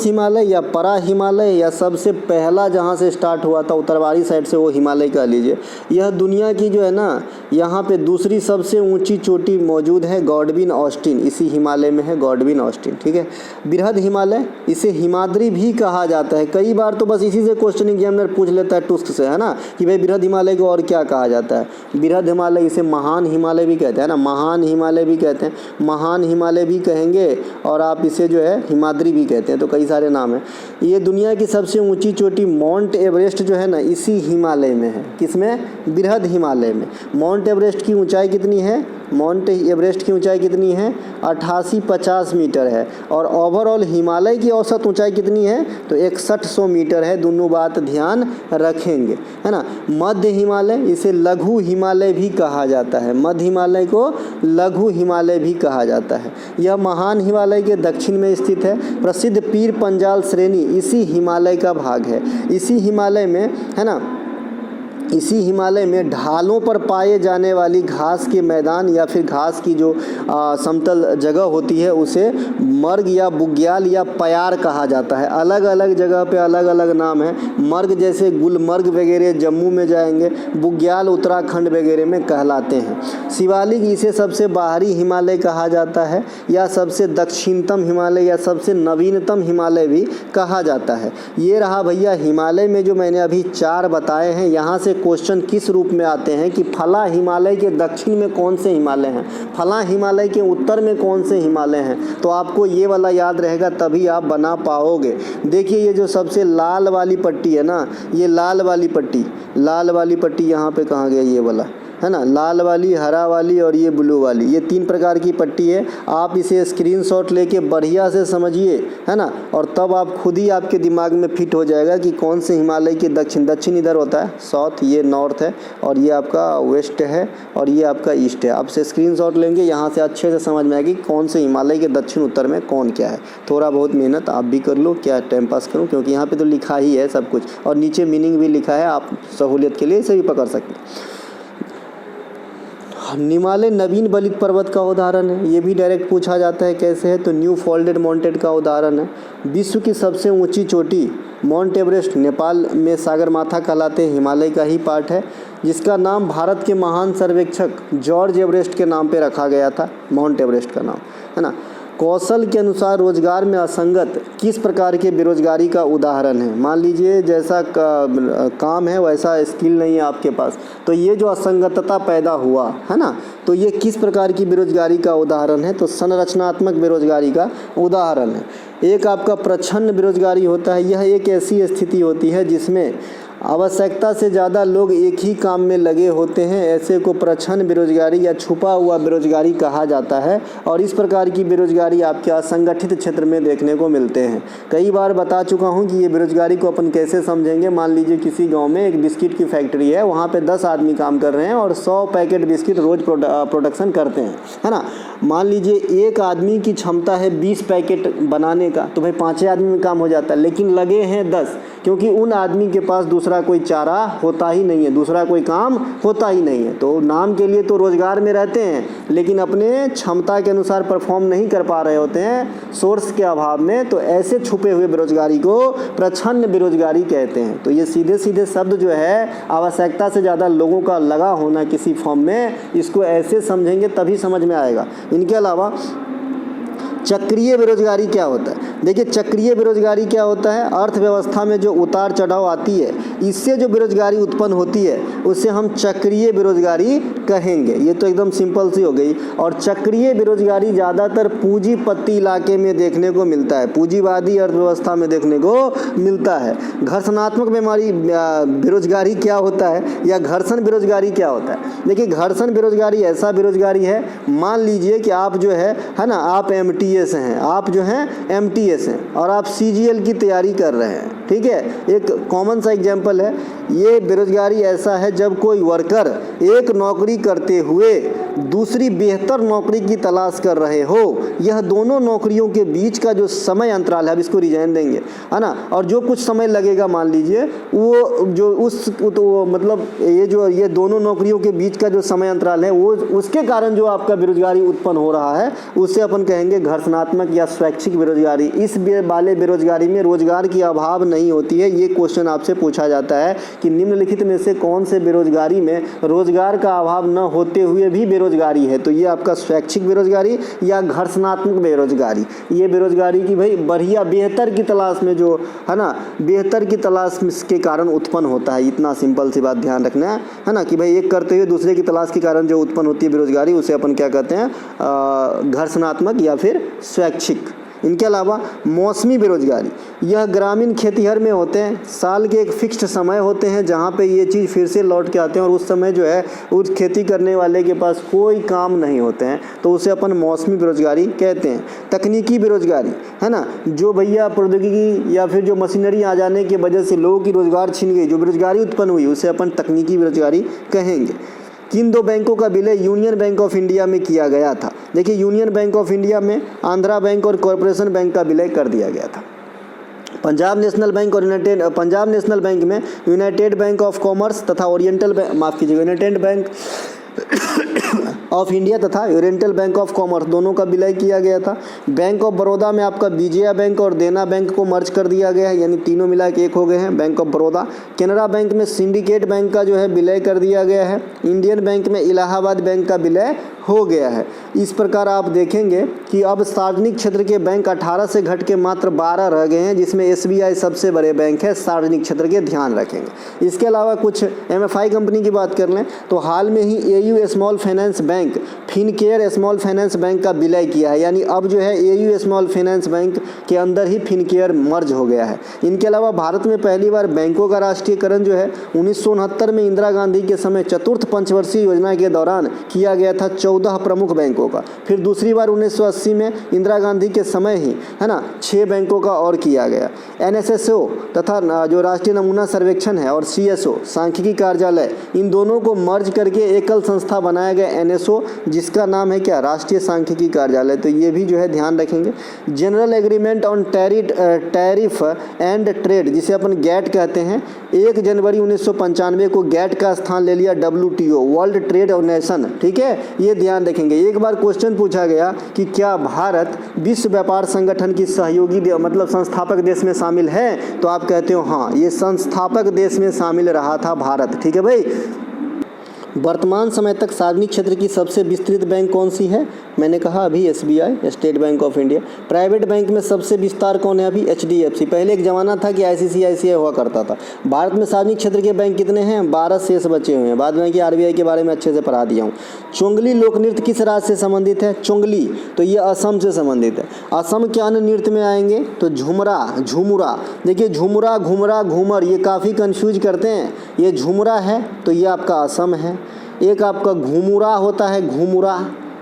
हिमालय या परा हिमालय, या सबसे पहला जहाँ से स्टार्ट हुआ था उत्तरवारी साइड से, वो हिमालय कह लीजिए। यह दुनिया की जो है ना, यहाँ पे दूसरी सबसे ऊंची चोटी मौजूद है, गॉडविन ऑस्टिन, इसी हिमालय में है गॉडविन ऑस्टिन। ठीक है, बृहद हिमालय, इसे हिमाद्री भी कहा जाता है। कई बार तो बस इसी से क्वेश्चन एग्जामिनर पूछ लेता है टुस्क से, है ना, कि भाई बृहद हिमालय को और क्या कहा जाता है? बृहद हिमालय, इसे महान हिमालय भी कहते हैं ना, महान हिमालय भी कहते हैं, महान हिमालय भी कहेंगे, और आप इसे जो है हिमाद्री भी कहते हैं। तो कई सारे नाम हैं। ये दुनिया की सबसे ऊंची चोटी माउंट एवरेस्ट जो है ना, इसी हिमालय में है। किसमें? बृहद हिमालय में। माउंट एवरेस्ट की ऊंचाई कितनी है? माउंट एवरेस्ट की ऊंचाई कितनी है? 8850 मीटर है। और ओवरऑल हिमालय की औसत ऊंचाई कितनी है? तो 6100 मीटर है। दोनों बात ध्यान रखेंगे, है ना। मध्य हिमालय, इसे लघु हिमालय भी कहा जाता है। मध्य हिमालय को लघु हिमालय भी कहा जाता है। यह महान हिमालय के दक्षिण में स्थित है। प्रसिद्ध पीर पंजाल श्रेणी इसी हिमालय का भाग है। इसी हिमालय में, है ना, इसी हिमालय में ढालों पर पाए जाने वाली घास के मैदान या फिर घास की जो समतल जगह होती है उसे मर्ग या बुग्याल या प्यार कहा जाता है। अलग अलग जगह पे अलग अलग नाम है। मर्ग जैसे गुलमर्ग वगैरह जम्मू में जाएंगे, बुग्याल उत्तराखंड वगैरह में कहलाते हैं। शिवालिक इसे सबसे बाहरी हिमालय कहा जाता है या सबसे दक्षिणतम हिमालय या सबसे नवीनतम हिमालय भी कहा जाता है। ये रहा भैया हिमालय में जो मैंने अभी 4 बताए हैं। यहाँ से क्वेश्चन किस रूप में आते हैं कि फला हिमालय के दक्षिण में कौन से हिमालय हैं, फला हिमालय के उत्तर में कौन से हिमालय हैं। तो आपको ये वाला याद रहेगा तभी आप बना पाओगे। देखिए ये जो सबसे लाल वाली पट्टी है ना, ये लाल वाली पट्टी यहाँ पे कहाँ गया, ये वाला है ना, लाल वाली, हरा वाली और ये ब्लू वाली, ये 3 प्रकार की पट्टी है। आप इसे स्क्रीनशॉट लेके बढ़िया से समझिए, है ना, और तब आप खुद ही आपके दिमाग में फिट हो जाएगा कि कौन से हिमालय के दक्षिण इधर होता है साउथ, ये नॉर्थ है, और ये आपका वेस्ट है, और ये आपका ईस्ट है। आपसे स्क्रीनशॉट लेंगे, यहाँ से अच्छे से समझ में आएगी कौन से हिमालय के दक्षिण उत्तर में कौन क्या है। थोड़ा बहुत मेहनत आप भी कर लो, क्या टाइम पास करूँ, क्योंकि यहाँ पर तो लिखा ही है सब कुछ, और नीचे मीनिंग भी लिखा है, आप सहूलियत के लिए इसे भी पकड़ सकते हैं। हिमालय नवीन बलित पर्वत का उदाहरण है, ये भी डायरेक्ट पूछा जाता है कैसे है, तो न्यू फोल्डेड माउंटेन का उदाहरण है। विश्व की सबसे ऊंची चोटी माउंट एवरेस्ट नेपाल में सागरमाथा कहलाते हिमालय का ही पार्ट है, जिसका नाम भारत के महान सर्वेक्षक जॉर्ज एवरेस्ट के नाम पे रखा गया था, माउंट एवरेस्ट का नाम, है ना। कौशल के अनुसार रोजगार में असंगत किस प्रकार के बेरोजगारी का उदाहरण है। मान लीजिए जैसा काम है वैसा स्किल नहीं है आपके पास, तो ये जो असंगतता पैदा हुआ है ना, तो ये किस प्रकार की बेरोजगारी का उदाहरण है, तो संरचनात्मक बेरोजगारी का उदाहरण है। एक आपका प्रच्छन्न बेरोजगारी होता है। यह एक ऐसी स्थिति होती है जिसमें आवश्यकता से ज़्यादा लोग एक ही काम में लगे होते हैं, ऐसे को प्रच्छन्न बेरोजगारी या छुपा हुआ बेरोजगारी कहा जाता है। और इस प्रकार की बेरोजगारी आपके असंगठित क्षेत्र में देखने को मिलते हैं। कई बार बता चुका हूं कि ये बेरोजगारी को अपन कैसे समझेंगे। मान लीजिए किसी गांव में एक बिस्किट की फैक्ट्री है, वहाँ पे 10 आदमी काम कर रहे हैं और 100 पैकेट बिस्किट रोज़ प्रोडक्शन करते हैं, है ना। मान लीजिए एक आदमी की क्षमता है 20 पैकेट बनाने का, तो भाई 5 आदमी में काम हो जाता है, लेकिन लगे हैं 10, क्योंकि उन आदमी के पास दूसरा कोई चारा होता ही नहीं है, दूसरा कोई काम होता ही नहीं है। तो नाम के लिए तो रोजगार में रहते हैं, लेकिन अपने क्षमता के अनुसार परफॉर्म नहीं कर पा रहे होते हैं सोर्स के अभाव में। तो ऐसे छुपे हुए बेरोजगारी को प्रच्छन्न बेरोजगारी कहते हैं। तो ये सीधे सीधे शब्द जो है आवश्यकता से ज़्यादा लोगों का लगा होना किसी फॉर्म में, इसको ऐसे समझेंगे तभी समझ में आएगा। इनके अलावा चक्रीय बेरोजगारी क्या होता है। देखिए चक्रीय बेरोजगारी क्या होता है, अर्थव्यवस्था में जो उतार चढ़ाव आती है इससे जो बेरोजगारी उत्पन्न होती है उसे हम चक्रीय बेरोजगारी कहेंगे। ये तो एकदम सिंपल सी हो गई। और चक्रीय बेरोजगारी ज़्यादातर पूंजीपति इलाके में देखने को मिलता है, पूंजीवादी अर्थव्यवस्था में देखने को मिलता है। घर्षणात्मक बीमारी बेरोजगारी क्या होता है, या घर्षण बेरोजगारी क्या होता है। देखिए घर्षण बेरोजगारी ऐसा बेरोजगारी है, मान लीजिए कि आप जो है ना, आप MTS हैं, आप जो हैं MTS हैं और आप CGL की तैयारी कर रहे हैं, ठीक है। एक कॉमन सा एग्जांपल है। ये बेरोजगारी ऐसा है जब कोई वर्कर एक नौकरी करते हुए दूसरी बेहतर नौकरी की तलाश कर रहे हो। यह दोनों नौकरियों के बीच का जो समय अंतराल है, अब इसको रिजाइन देंगे, है ना, और जो कुछ समय लगेगा मान लीजिए वो जो तो मतलब ये दोनों नौकरियों के बीच का जो समय अंतराल है वो उसके कारण जो आपका बेरोजगारी उत्पन्न हो रहा है उसे अपन कहेंगे घर्षणात्मक या स्वैच्छिक बेरोजगारी। इस वाले बेरोजगारी में रोजगार की अभाव नहीं होती है। ये क्वेश्चन आपसे पूछा जाता है कि निम्नलिखित में से कौन से बेरोजगारी में रोजगार का अभाव न होते हुए भी बेरोजगारी है। तो ये आपका स्वैच्छिक बेरोजगारी या घर्षणात्मक बेरोजगारी। ये बेरोजगारी की भाई बढ़िया बेहतर की तलाश में जो है ना, बेहतर की तलाश के कारण उत्पन्न होता है। इतना सिंपल सी बात ध्यान रखना है ना, कि भाई एक करते हुए दूसरे की तलाश के कारण जो उत्पन्न होती है बेरोजगारी उसे अपन क्या कहते हैं, घर्षणात्मक या फिर स्वैच्छिक। इनके अलावा मौसमी बेरोजगारी, यह ग्रामीण खेतीहर में होते हैं। साल के एक फिक्स्ड समय होते हैं जहाँ पे ये चीज़ फिर से लौट के आते हैं और उस समय जो है उस खेती करने वाले के पास कोई काम नहीं होते हैं, तो उसे अपन मौसमी बेरोजगारी कहते हैं। तकनीकी बेरोजगारी है ना, जो भैया प्रौद्योगिकी या फिर जो मशीनरी आ जाने की वजह से लोगों की रोजगार छिन गई, जो बेरोजगारी उत्पन्न हुई उसे अपन तकनीकी बेरोजगारी कहेंगे। किन 2 बैंकों का विलय यूनियन बैंक ऑफ इंडिया में किया गया था। देखिए यूनियन बैंक ऑफ इंडिया में आंध्रा बैंक और कॉरपोरेशन बैंक का विलय कर दिया गया था। पंजाब नेशनल बैंक और पंजाब नेशनल बैंक में यूनाइटेड बैंक ऑफ कॉमर्स तथा ओरिएंटल बैंक, माफ़ कीजिएगा, यूनाइटेड बैंक ऑफ इंडिया तथा ओरिएंटल बैंक ऑफ कॉमर्स दोनों का विलय किया गया था। बैंक ऑफ बड़ौदा में आपका विजया बैंक और देना बैंक को मर्ज कर दिया गया है, यानी तीनों मिला के एक हो गए हैं, bank of Baroda. Canara bank में सिंडिकेट बैंक का जो है विलय कर दिया गया है। इंडियन बैंक में इलाहाबाद बैंक का विलय हो गया है। इस प्रकार आप देखेंगे कि अब सार्वजनिक क्षेत्र के बैंक 18 से घट के मात्र 12 रह गए हैं, जिसमें SBI सबसे बड़े बैंक है सार्वजनिक क्षेत्र के, ध्यान रखेंगे। इसके अलावा कुछ MFI कंपनी की बात कर लें तो हाल में ही AU small finance bank Fincare small finance bank का विलय किया है, यानी अब जो है AU स्मॉल फाइनेंस बैंक के अंदर ही फिनकेयर मर्ज हो गया है। इनके अलावा भारत में पहली बार बैंकों का राष्ट्रीयकरण जो है 1969 में इंदिरा गांधी के समय चतुर्थ पंचवर्षीय योजना के दौरान किया गया था 14 प्रमुख बैंकों का। फिर दूसरी बार 1980 में इंदिरा गांधी के समय ही, है ना, 6 बैंकों का और किया गया। NSSO तथा जो राष्ट्रीय नमूना सर्वेक्षण है और CSO सांख्यिकी कार्यालय, इन दोनों को मर्ज करके एकल संस्था बनाया गया NSO, जिसका नाम है क्या, राष्ट्रीय सांख्यिकी कार्यालय। तो ये भी जो है ध्यान रखेंगे। General agreement on tariff and trade, जिसे अपन GATT कहते हैं, 1 जनवरी 1995 को GATT का स्थान ले लिया WTO, वर्ल्ड ट्रेड ऑर्गेनाइजेशन। ठीक है, ये ध्यान रखेंगे। एक बार क्वेश्चन पूछा गया कि क्या भारत विश्व व्यापार संगठन की सहयोगी मतलब संस्थापक देश में शामिल है, तो आप कहते हो हाँ, ये संस्थापक देश में शामिल रहा था भारत। ठीक है भाई। वर्तमान समय तक सार्वजनिक क्षेत्र की सबसे विस्तृत बैंक कौन सी है? मैंने कहा अभी SBI, state bank of India. Private bank में सबसे विस्तार कौन है? अभी HDFC। पहले एक ज़माना था कि ICICI हुआ करता था। भारत में सार्वजनिक क्षेत्र के बैंक कितने हैं? 12 शेष बचे हुए हैं। बाद में कि RBI के बारे में अच्छे से पढ़ा दिया हूँ। चुंगली लोक नृत्य किस राज्य से संबंधित है? चुंगली, तो ये असम से संबंधित है। असम के अन्य नृत्य में आएंगे तो झुमरा, झुमुरा। देखिए झुमरा, घुमरा, घूमर, ये काफ़ी कन्फ्यूज करते हैं। ये झुमरा है तो ये आपका असम है। एक आपका घुमुरा होता है, घुमुरा,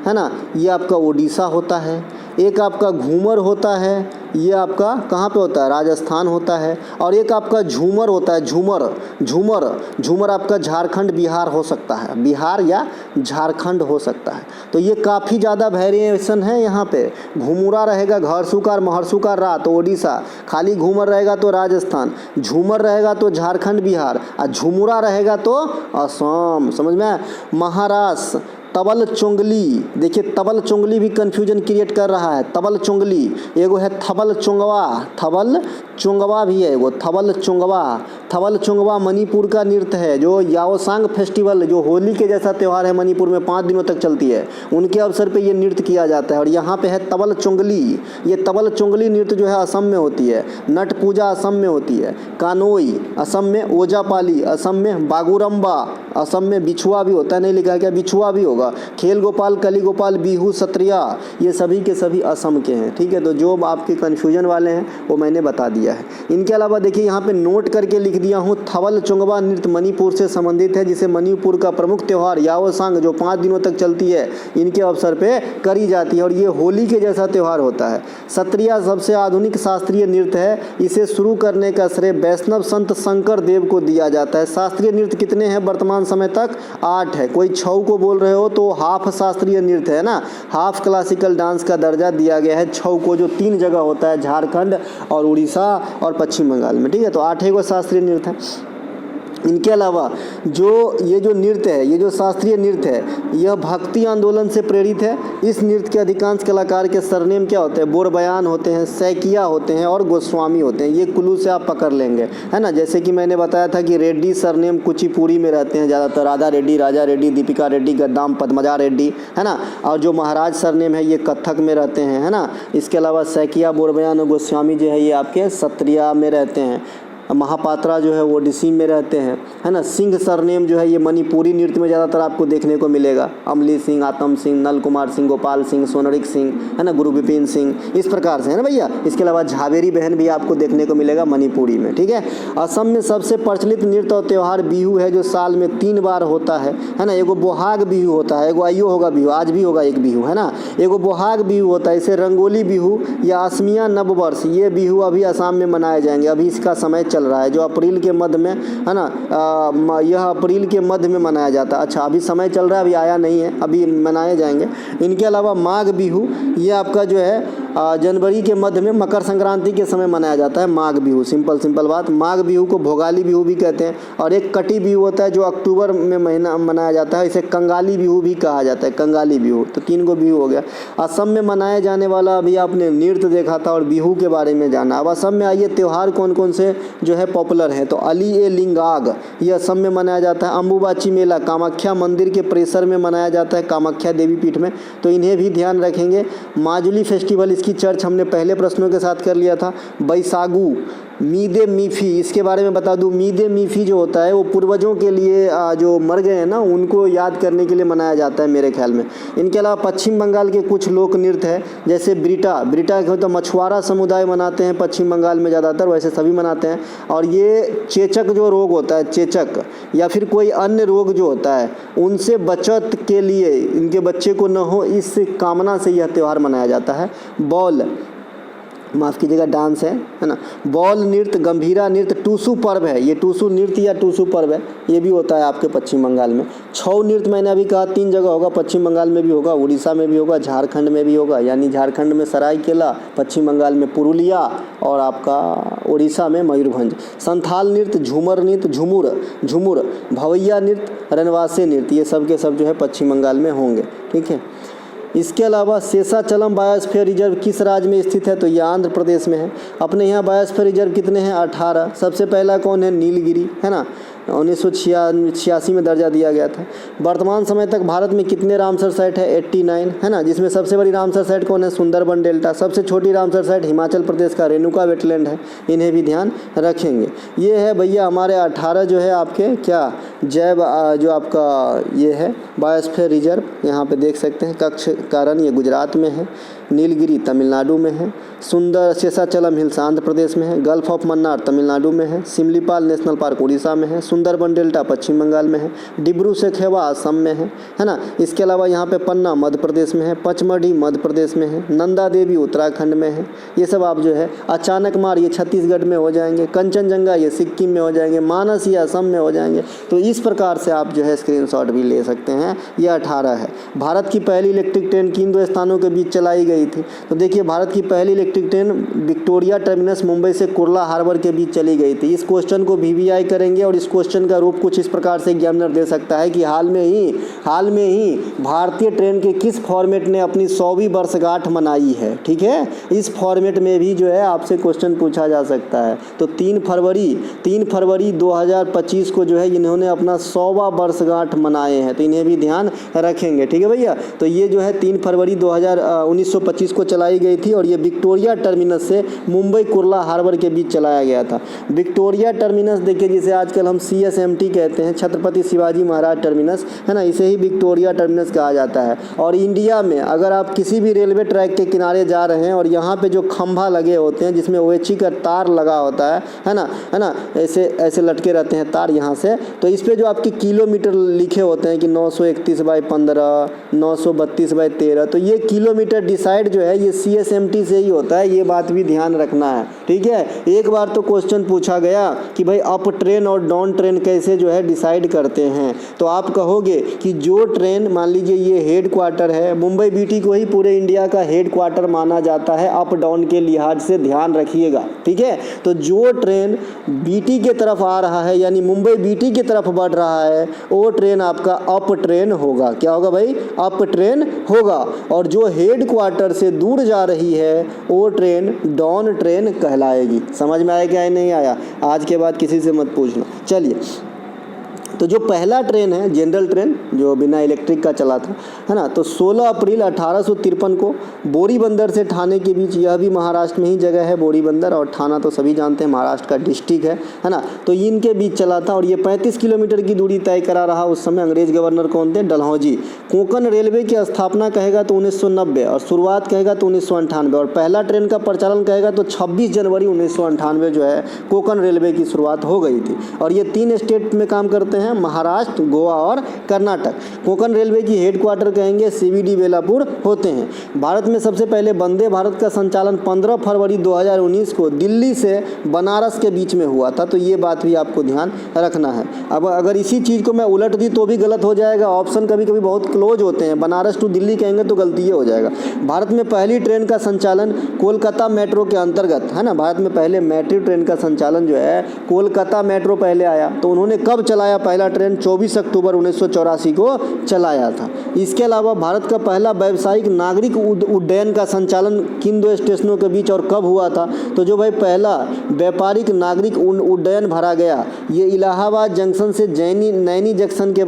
है ना, ये आपका उड़ीसा होता है। एक आपका घूमर होता है, ये आपका कहाँ पे होता है? राजस्थान होता है। और एक आपका झूमर होता है, झूमर, झूमर, झूमर आपका झारखंड, बिहार हो सकता है, बिहार या झारखंड हो सकता है। तो ये काफ़ी ज़्यादा वेरिएशन है यहाँ पे। घुमुरा रहेगा घरसुकार महरसुकार रा तो उड़ीसा, खाली घूमर रहेगा तो राजस्थान, झूमर रहेगा तो झारखंड बिहार, और झुमुरा रहेगा तो असम। समझ में? महाराष्ट्र, तबल चुंगली, देखिए तबल चुंगली भी कन्फ्यूजन क्रिएट कर रहा है। तबल चुंगली, एगो है थबल चुंगवा, थबल चुंगवा भी है एगो, थबल चुंगवा। थबल चुंगवा मणिपुर का नृत्य है, जो याओसांग फेस्टिवल, जो होली के जैसा त्यौहार है मणिपुर में, 5 दिनों तक चलती है, उनके अवसर पे ये नृत्य किया जाता है। और यहाँ पे है तबल चुंगली। ये तबल चुंगली नृत्य जो है असम में होती है। नट पूजा असम में होती है। कानोई असम में, ओजापाली असम में, बागुरम्बा असम में, बिछुआ भी होता है, नहीं लिखा क्या, बिछुआ भी होगा। खेल गोपाल, कली गोपाल, बिहू, सत्रिया, ये सभी के सभी असम के हैं। ठीक है, तो जो आपके कन्फ्यूजन वाले हैं वो मैंने बता दिया है। इनके अलावा देखिए यहाँ पे नोट करके लिख दिया हूँ, थबल चुंगवा नृत्य मणिपुर से संबंधित है, जिसे मणिपुर का प्रमुख त्यौहार याओसांग, जो 5 दिनों तक चलती है, इनके अवसर पे करी जाती है और ये होली के जैसा त्यौहार होता है। सत्रिया सबसे आधुनिक शास्त्रीय नृत्य है। इसे शुरू करने का श्रेय वैष्णव संत शंकर देव को दिया जाता है। शास्त्रीय नृत्य कितने हैं वर्तमान समय तक? 8 है। कोई 6 को बोल रहे हो तो हाफ शास्त्रीय नृत्य है ना, हाफ क्लासिकल डांस का दर्जा दिया गया है 6 को, जो 3 जगह होता है, झारखंड और उड़ीसा और पश्चिम बंगाल में। ठीक है, तो 8 को शास्त्रीय नृत्य है। इनके अलावा जो ये जो नृत्य है, ये जो शास्त्रीय नृत्य है, यह भक्ति आंदोलन से प्रेरित है। इस नृत्य के अधिकांश कलाकार के सरनेम क्या होते हैं? बोरबयान होते हैं, सैकिया होते हैं और गोस्वामी होते हैं। ये क्लू से आप पकड़ लेंगे, है ना। जैसे कि मैंने बताया था कि रेड्डी सरनेम कुचिपुड़ी में रहते हैं ज़्यादातर, राधा रेड्डी, राजा रेड्डी, दीपिका रेड्डी, गद्दाम पद्मजा रेड्डी, है ना। और जो महाराज सरनेम है ये कथक में रहते हैं, है ना। इसके अलावा सैकिया, बोरबयान और गोस्वामी जो है ये आपके सत्रिया में रहते हैं। महापात्रा जो है वो ओडिसी में रहते हैं, है ना। सिंह सरनेम जो है ये मणिपुरी नृत्य में ज़्यादातर आपको देखने को मिलेगा। अमली सिंह, आतम सिंह, नल कुमार सिंह, गोपाल सिंह, सोनरिक सिंह, है ना, गुरु विपिन सिंह, इस प्रकार से, है ना भैया। इसके अलावा झावेरी बहन भी आपको देखने को मिलेगा मणिपुरी में। ठीक है, असम में सबसे प्रचलित नृत्य और त्यौहार बिहू है, जो साल में 3 बार होता है ना। एगो बोहाग बिहू होता है, एगो आइयो होगा बिहू, आज भी होगा एक बिहू, है ना। एगो बोहाग बिहू होता है, इसे रंगोली बिहू या असमिया नववर्ष, ये बिहू अभी असम में मनाए जाएंगे। अभी इसका समय चल रहा है, जो अप्रैल के मध्य में, है ना। यह अप्रैल के मध्य में मनाया जाता है। अच्छा, अभी समय चल रहा है, अभी आया नहीं है, अभी मनाए जाएंगे। इनके अलावा माघ बिहू, ये आपका जो है जनवरी के मध्य में मकर संक्रांति के समय मनाया जाता है माघ बिहू। सिंपल बात, माघ बिहू को भोगाली बिहू भी कहते हैं। और एक कटी बिहू होता है जो अक्टूबर में महीना मनाया जाता है, इसे कंगाली बिहू भी कहा जाता है, कंगाली बिहू। तो 3 गो बिहू हो गया। असम में मनाए जाने वाला अभी आपने नृत्य देखा था और बिहू के बारे में जाना। अब असम में आइए त्यौहार कौन कौन से जो है पॉपुलर हैं। तो अली ए लिंगाग ये असम में मनाया जाता है। अम्बुबाची मेला कामाख्या मंदिर के परिसर में मनाया जाता है, कामाख्या देवी पीठ में, तो इन्हें भी ध्यान रखेंगे। माजुली फेस्टिवल, इसकी चर्च हमने पहले प्रश्नों के साथ कर लिया था। बैसागु, मीदे मीफी, इसके बारे में बता दूं, मीदे मीफी जो होता है वो पूर्वजों के लिए जो मर गए हैं ना उनको याद करने के लिए मनाया जाता है मेरे ख्याल में। इनके अलावा पश्चिम बंगाल के कुछ लोक नृत्य है, जैसे ब्रिटा के तो मछुआरा समुदाय मनाते हैं पश्चिम बंगाल में ज़्यादातर, वैसे सभी मनाते हैं। और ये चेचक जो रोग होता है, चेचक या फिर कोई अन्य रोग जो होता है उनसे बचत के लिए, इनके बच्चे को न हो इस कामना से यह त्यौहार मनाया जाता है। बॉल, माफ़ कीजिएगा, डांस है ना। बॉल नृत्य, गंभीरा नृत्य, टूसू पर्व है, ये टूसू नृत्य या टूसू पर्व है, ये भी होता है आपके पश्चिम बंगाल में। छऊ नृत्य मैंने अभी कहा 3 जगह होगा, पश्चिम बंगाल में भी होगा, उड़ीसा में भी होगा, झारखंड में भी होगा, यानी झारखंड में सरायकेला, पश्चिम बंगाल में पुरुलिया और आपका उड़ीसा में मयूरभंज। संथाल नृत्य, झूमर नृत्य, झूमुर, भवैया नृत्य, रनवासे नृत्य, ये सब के सब जो है पश्चिम बंगाल में होंगे। ठीक है। इसके अलावा शेषाचलम बायोस्फीयर रिजर्व किस राज्य में स्थित है? तो ये आंध्र प्रदेश में है। अपने यहाँ बायोस्फीयर रिजर्व कितने हैं? 18। सबसे पहला कौन है? नीलगिरी, है ना, 1986 में दर्जा दिया गया था। वर्तमान समय तक भारत में कितने रामसर साइट है? 89, है ना, जिसमें सबसे बड़ी रामसर साइट कौन है? सुंदरबन डेल्टा। सबसे छोटी रामसर साइट हिमाचल प्रदेश का रेणुका वेटलैंड है, इन्हें भी ध्यान रखेंगे। ये है भैया हमारे 18 जो है आपके क्या जैव जो आपका ये है बायोस्फीयर रिजर्व, यहाँ पे देख सकते हैं। कच्छ कारण ये गुजरात में है, नीलगिरी तमिलनाडु में है, सुंदर शेषाचलम हिल्स आंध्र प्रदेश में है, गल्फ ऑफ मन्नार तमिलनाडु में है, सिमलीपाल नेशनल पार्क उड़ीसा में है, सुंदरबन डेल्टा पश्चिम बंगाल में है, डिब्रू सेखोवा असम में है ना। इसके अलावा यहाँ पे पन्ना मध्य प्रदेश में है, पचमढ़ी मध्य प्रदेश में है, नंदा देवी उत्तराखंड में है। ये सब आप जो है, अचानक मार ये छत्तीसगढ़ में हो जाएंगे, कंचनजंगा ये सिक्किम में हो जाएंगे, मानस ये असम में हो जाएंगे। तो इस प्रकार से आप जो है स्क्रीनशॉट भी ले सकते हैं। ये 18 है। भारत की पहली इलेक्ट्रिक ट्रेन किन 2 स्थानों के बीच चलाई गई थी? तो देखिए भारत की पहली electric train Victoria terminus Mumbai से कुर्ला हार्बर के बीच चली गई थी। इस क्वेश्चन को VVI करेंगे और इस क्वेश्चन का रूप कुछ इस प्रकार से एग्जामिनर दे सकता है कि हाल में ही भारतीय ट्रेन के किस फॉर्मेट ने अपनी 100वीं वर्षगांठ मनाई है। ठीक है, इस फॉर्मेट में भी जो है आपसे क्वेश्चन पूछा जा सकता है। तो 3 फरवरी 2025 को जो है इन्होंने अपना 100वां वर्षगांठ मनाए हैं, तो इन्हें भी ध्यान रखेंगे। ठीक है भैया, तो ये जो है 3 फरवरी 1925 को चलाई गई थी और ये विक्टोरिया टर्मिनस से मुंबई कुर्ला हार्बर के बीच चलाया गया था। विक्टोरिया टर्मिनस देखिए जिसे आजकल हम CSMT कहते हैं, छत्रपति शिवाजी महाराज टर्मिनस, है ना, इसे ही विक्टोरिया टर्मिनस कहा जाता है। और इंडिया में अगर आप किसी भी रेलवे ट्रैक के किनारे जा रहे हैं और यहाँ पे जो खंभा लगे होते हैं जिसमें OHE का तार लगा होता है ना, ऐसे लटके रहते हैं तार यहाँ से, तो इस पर जो आपके किलोमीटर लिखे होते हैं कि 931/15, 932/13, तो ये किलोमीटर डिसाइड जो है ये CSMT से ही होता है। ये बात भी ध्यान रखना है। ठीक है, एक बार तो क्वेश्चन पूछा गया कि भाई अप ट्रेन और डाउन ट्रेन कैसे जो है डिसाइड करते हैं, तो आप कहोगे कि जो ट्रेन, मान लीजिए ये हेड क्वार्टर है, मुंबई BT को ही पूरे इंडिया का हेड क्वार्टर माना जाता है अप डाउन के लिहाज से, ध्यान रखिएगा। ठीक है, तो जो ट्रेन BT के तरफ आ रहा है यानी मुंबई BT की तरफ बढ़ रहा है वो ट्रेन आपका अप ट्रेन होगा। क्या होगा भाई? अप ट्रेन होगा। और जो हेड क्वार्टर से दूर जा रही है वो ट्रेन डाउन ट्रेन कहलाएगी। समझ में आया क्या नहीं आया? आज के बाद किसी से मत पूछना। चलिए, तो जो पहला ट्रेन है जनरल ट्रेन जो बिना इलेक्ट्रिक का चला था, है ना, तो 16 अप्रैल 1853 को बोरी बंदर से ठाणे के बीच, यह भी महाराष्ट्र में ही जगह है बोरी बंदर, और ठाणा तो सभी जानते हैं महाराष्ट्र का डिस्ट्रिक्ट है ना, तो इनके बीच चला था और ये 35 किलोमीटर की दूरी तय करा रहा। उस समय अंग्रेज गवर्नर कौन थे? डलहौजी। कोंकण रेलवे की स्थापना कहेगा तो 1990 और शुरुआत कहेगा तो 1998 और पहला ट्रेन का प्रचालन कहेगा तो 26 जनवरी 1998 जो है कोंकण रेलवे की शुरुआत हो गई थी। और ये 3 स्टेट में काम करते हैं, हैं? महाराष्ट्र, गोवा और कर्नाटक। कोंकण रेलवे की हेडक्वार्टर कहेंगे CVD बेलापुर होते हैं। भारत में सबसे पहले वंदे भारत का संचालन 15 फरवरी 2019 को दिल्ली से बनारस के बीच में हुआ था। तो ये बात भी आपको ध्यान रखना है। अब अगर इसी चीज़ को मैं उलट दी तो भी गलत हो जाएगा। ऑप्शन कभी कभी बहुत क्लोज होते हैं, बनारस टू दिल्ली कहेंगे तो गलती ये हो जाएगा। भारत में पहली ट्रेन का संचालन कोलकाता मेट्रो के अंतर्गत है ना। भारत में पहले मेट्रो ट्रेन का संचालन जो है कोलकाता मेट्रो पहले आया। तो उन्होंने कब चलाया पहला ट्रेन? 24 अक्टूबर 1984 को चलाया था। इसके अलावा भारत का पहला व्यावसायिक नागरिक उड्डयन का संचालन किन दो स्टेशनों के बीच और कब हुआ था? तो जो भाई पहला व्यापारिक नागरिक उड्डयन भरा गया ये इलाहाबाद जंक्शन से नैनी जंक्शन के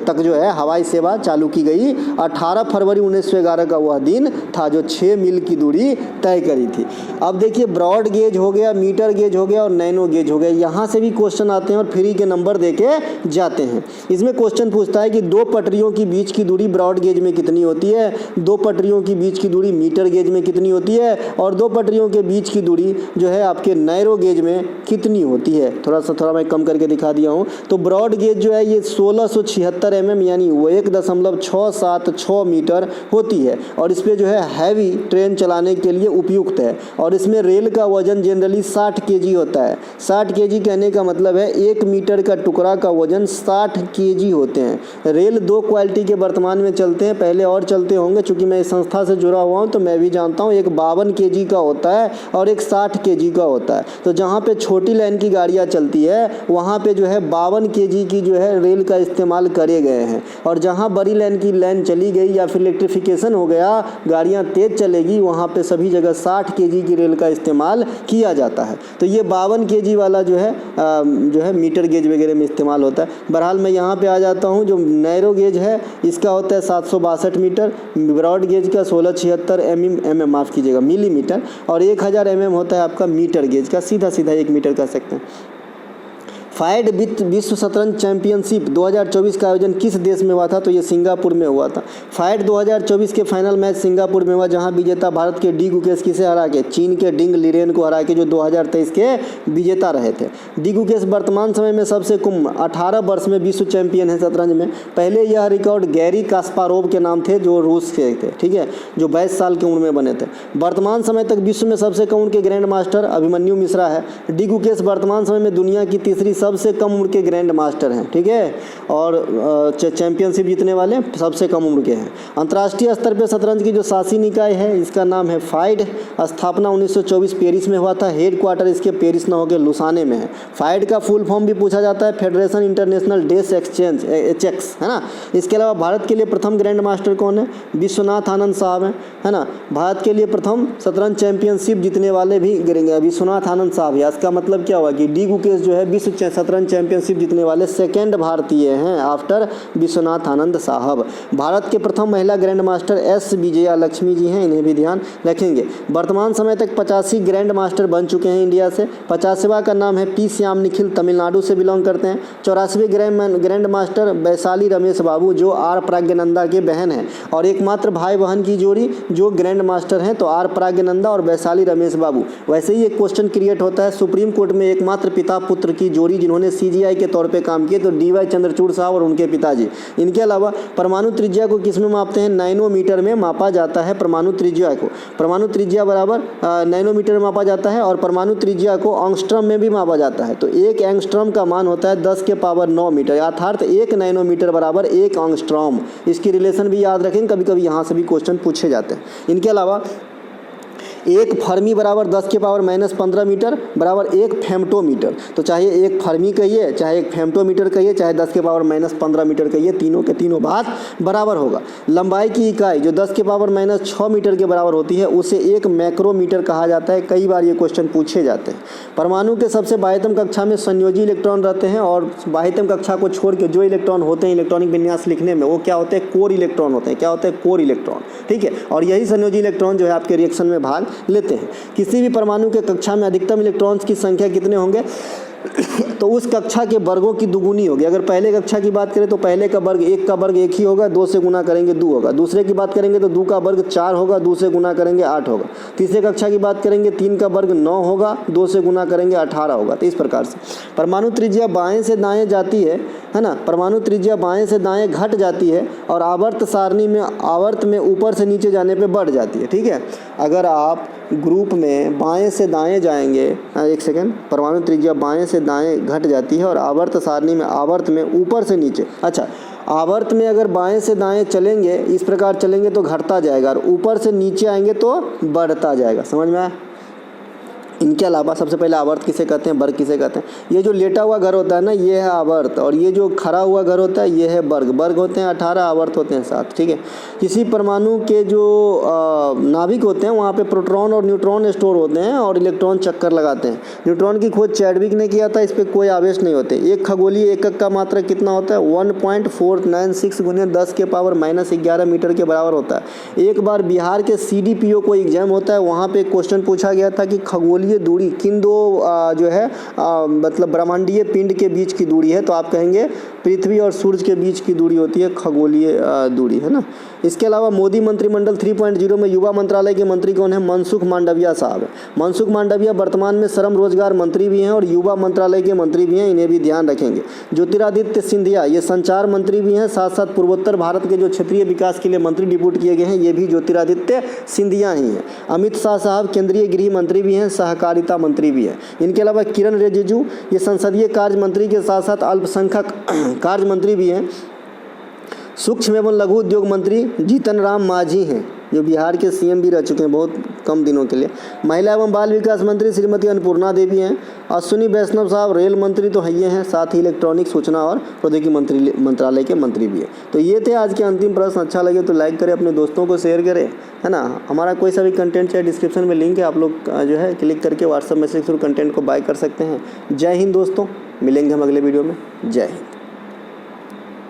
तक जो है हवाई सेवा चालू की गई। 18 फरवरी 1911 का वह दिन था जो 6 मील की दूरी तय करी थी। अब देखिए ब्रॉड गेज हो गया, मीटर गेज हो गया और नैनो गेज हो गया। यहाँ से भी क्वेश्चन आते हैं और फ्री के नंबर देके जाते हैं। इसमें क्वेश्चन पूछता है कि दो पटरियों की बीच की दूरी ब्रॉड गेज में कितनी होती है, दो पटरियों की बीच की दूरी मीटर गेज में कितनी होती है और दो पटरियों के बीच की दूरी जो है आपके नैरो गेज में कितनी होती है। थोड़ा मैं कम करके दिखा दिया हूँ। तो ब्रॉड गेज जो है ये 1676 mm यानी वो 1.676 मीटर होती है और इस पर जो है हैवी ट्रेन चलाने के लिए उपयुक्त है। और इसमें रेल का वजन जनरली 60 kg होता है। 60 kg कहने का मतलब है 1 मीटर का टुकड़ा का वजन 60 kg होते हैं। रेल दो क्वालिटी के वर्तमान में चलते हैं, पहले और चलते होंगे। चूंकि मैं इस संस्था से जुड़ा हुआ हूँ तो मैं भी जानता हूँ, एक 52 kg का होता है और एक 60 kg का होता है। तो जहाँ पे छोटी लाइन की गाड़ियाँ चलती है वहाँ पे जो है 52 kg की जो है रेल का इस्तेमाल करे गए हैं और जहाँ बड़ी लाइन की लाइन चली गई या फिर इलेक्ट्रिफिकेशन हो गया, गाड़ियाँ तेज़ चलेगी, वहाँ पे सभी जगह 60 kg की रेल का इस्तेमाल किया जाता है। तो ये 52 kg वाला जो है मीटर गेज वगैरह में इस्तेमाल होता है। बहरहाल मैं यहाँ पे आ जाता हूँ। जो नैरो गेज है इसका होता है 762 मीटर, ब्रॉड गेज का 1676 माफ़ कीजिएगा मिलीमीटर और 1000 mm होता है आपका मीटर गेज का। सीधा 1 मीटर कह सकते हैं। फाइड विश्व शतरंज चैंपियनशिप 2024 का आयोजन किस देश में हुआ था? तो ये सिंगापुर में हुआ था। फाइड 2024 के फाइनल मैच सिंगापुर में हुआ जहां विजेता भारत के डी गुकेश किसे हरा के? चीन के डिंग लिरेन को हरा के, जो 2023 के विजेता रहे थे। डी गुकेश वर्तमान समय में सबसे कम 18 वर्ष में विश्व चैंपियन है शतरंज में। पहले यह रिकॉर्ड गैरी कास्पारोव के नाम थे जो रूस के थे, ठीक है, जो 22 साल की उम्र में बने थे। वर्तमान समय तक विश्व में सबसे कम उम्र के ग्रैंड मास्टर अभिमन्यु मिश्रा है। डी गुकेश वर्तमान समय में दुनिया की तीसरी सबसे कम उम्र के ग्रैंड मास्टर हैं, ठीक है, और चैंपियनशिप जीतने वाले सबसे कम उम्र के हैं। अंतर्राष्ट्रीय स्तर पर शतरंज की जो शासी निकाय है इसका नाम है फाइड। स्थापना 1924 पेरिस में हुआ था। हेडक्वार्टर इसके पेरिस न होकर लुसाने में है। फाइड का फुल फॉर्म भी पूछा जाता है फेडरेशन इंटरनेशनल डेस एक्सचेंज एचएक्स, है ना। इसके अलावा भारत के लिए प्रथम ग्रैंड मास्टर कौन है? विश्वनाथ आनंद साहब हैं, है ना। भारत के लिए प्रथम शतरंज चैंपियनशिप जीतने वाले भी विश्वनाथ आनंद साहब है। इसका मतलब क्या हुआ कि डी गुकेश जो है विश्व शतरंज चैंपियनशिप जीतने वाले सेकेंड भारतीय हैं आफ्टर विश्वनाथ आनंद साहब। भारत के प्रथम महिला grandmaster S Vijaya Lakshmi ji हैं, इन्हें भी ध्यान रखेंगे। वर्तमान समय तक 85 ग्रैंड मास्टर बन चुके हैं इंडिया से। 50वां का नाम है पी श्याम निखिल, तमिलनाडु से बिलोंग करते हैं। 84वें ग्रैंड मास्टर वैशाली रमेश बाबू जो आर प्राज्ञनंदा के बहन हैं और एकमात्र भाई बहन की जोड़ी जो ग्रैंड मास्टर हैं तो आर प्राज्ञनंदा और वैशाली रमेश बाबू। वैसे ही एक क्वेश्चन क्रिएट होता है सुप्रीम कोर्ट में एकमात्र पिता पुत्र की जोड़ी जिन्होंने सीजीआई के तौर पे काम किए तो डीवाई चंद्रचूड़ साहब और उनके पिताजी। इनके अलावा परमाणु त्रिज्या को किस में मापते हैं? नैनोमीटर में मापा जाता है परमाणु त्रिज्या को। परमाणु त्रिज्या बराबर नैनोमीटर में मापा जाता है और परमाणु त्रिज्या को एंगस्ट्रॉम में भी मापा जाता है। तो 1 एंगस्ट्रॉम का मान होता है 10 के पावर 9 मीटर, अर्थात 1 नैनोमीटर बराबर 1 एंगस्ट्रॉम। इसकी रिलेशन भी याद रखें, कभी कभी यहाँ से भी क्वेश्चन पूछे जाते हैं। इनके अलावा 1 फर्मी बराबर 10 के पावर -15 मीटर बराबर 1 फेम्टोमीटर। तो चाहे 1 फर्मी कहिए, चाहे 1 फेम्टोमीटर कहिए, चाहे 10 के पावर -15 मीटर कहिए, तीनों के तीनों बात बराबर होगा। लंबाई की इकाई जो 10 के पावर -6 मीटर के बराबर होती है उसे 1 मैक्रोमीटर कहा जाता है। कई बार ये क्वेश्चन पूछे जाते हैं। परमाणु के सबसे बाह्यतम कक्षा में संयोजी इलेक्ट्रॉन रहते हैं और बाह्यतम कक्षा को छोड़ के जो इलेक्ट्रॉन होते हैं इलेक्ट्रॉनिक विन्यास लिखने में वो क्या होते हैं? कोर इलेक्ट्रॉन होते हैं। क्या होते हैं? कोर इलेक्ट्रॉन, ठीक है। और यही संयोजी इलेक्ट्रॉन जो है आपके रिएक्शन में भाग लेते हैं। किसी भी परमाणु के कक्षा में अधिकतम इलेक्ट्रॉन्स की संख्या कितने होंगे? तो उस कक्षा के वर्गों की दुगुनी होगी। अगर पहले कक्षा की बात करें तो पहले का वर्ग 1 का वर्ग 1 ही होगा, 2 से गुना करेंगे 2 होगा। दूसरे की बात करेंगे तो 2 का वर्ग 4 होगा, 2 से गुना करेंगे 8 होगा। तीसरे कक्षा की बात करेंगे 3 का वर्ग 9 होगा, 2 से गुना करेंगे 18 होगा। तो इस प्रकार से परमाणु त्रिज्या बाएं से दाएं जाती है ना, परमाणु त्रिज्या बाएं से दाएं घट जाती है और आवर्त सारणी में आवर्त में ऊपर से नीचे जाने पे बढ़ जाती है। ठीक है, अगर आप ग्रुप में बाएं से दाएं जाएंगे, एक सेकेंड, परमाणु त्रिज्या बाएं से दाएं घट जाती है और आवर्त सारणी में आवर्त में ऊपर से नीचे, अच्छा आवर्त में अगर बाएं से दाएं चलेंगे, इस प्रकार चलेंगे तो घटता जाएगा और ऊपर से नीचे आएंगे तो बढ़ता जाएगा। समझ में आया? इनके अलावा सबसे पहले आवर्त किसे कहते हैं, वर्ग किसे कहते हैं? ये जो लेटा हुआ घर होता है ना, ये है आवर्त, और ये जो खड़ा हुआ घर होता है ये है वर्ग। वर्ग होते हैं 18, आवर्त होते हैं 7। ठीक है, किसी परमाणु के जो नाभिक होते हैं वहाँ पे प्रोटॉन और न्यूट्रॉन स्टोर होते हैं और इलेक्ट्रॉन चक्कर लगाते हैं। न्यूट्रॉन की खोज चैडविक ने किया था, इस पर कोई आवेश नहीं होते। एक खगोलीय एकक का मात्रक कितना होता है? 1.496 गुने 10 के पावर -11 मीटर के बराबर होता है। एक बार बिहार के CDPO को एग्जाम होता है, वहाँ पे क्वेश्चन पूछा गया था कि खगोलीय दूरी किन दो जो है मतलब ब्रह्मांडीय पिंड के बीच की दूरी है, तो आप कहेंगे पृथ्वी और सूर्य के बीच की दूरी होती है खगोलीय दूरी, है ना। इसके अलावा मोदी मंत्रिमंडल 3.0 में युवा मंत्रालय के मंत्री कौन है? मनसुख मांडविया साहब। मनसुख मांडविया वर्तमान में श्रम रोजगार मंत्री भी हैं और युवा मंत्रालय के मंत्री भी हैं, इन्हें भी ध्यान रखेंगे। ज्योतिरादित्य सिंधिया ये संचार मंत्री भी हैं, साथ साथ पूर्वोत्तर भारत के जो क्षेत्रीय विकास के लिए मंत्री डिप्यूट किए गए हैं ये भी ज्योतिरादित्य सिंधिया ही हैं। अमित शाह साहब केंद्रीय गृह मंत्री भी हैं, सहकारिता मंत्री भी हैं। इनके अलावा किरण रिजिजू ये संसदीय कार्य मंत्री के साथ साथ अल्पसंख्यक कार्य मंत्री भी हैं। सूक्ष्म एवं लघु उद्योग मंत्री जीतन राम मांझी हैं, जो बिहार के CM भी रह चुके हैं बहुत कम दिनों के लिए। महिला एवं बाल विकास मंत्री श्रीमती अन्नपूर्णा देवी हैं। अश्विनी वैष्णव साहब रेल मंत्री तो ये हैं, साथ ही इलेक्ट्रॉनिक सूचना और प्रौद्योगिकी मंत्रालय के मंत्री भी हैं। तो ये थे आज के अंतिम प्रश्न। अच्छा लगे तो लाइक करें, अपने दोस्तों को शेयर करें, है ना। हमारा कोई सा भी कंटेंट चाहे डिस्क्रिप्शन में लिंक है, आप लोग जो है क्लिक करके व्हाट्सएप मैसेज थ्रू कंटेंट को बाय कर सकते हैं। जय हिंद दोस्तों, मिलेंगे हम अगले वीडियो में। जय हिंद।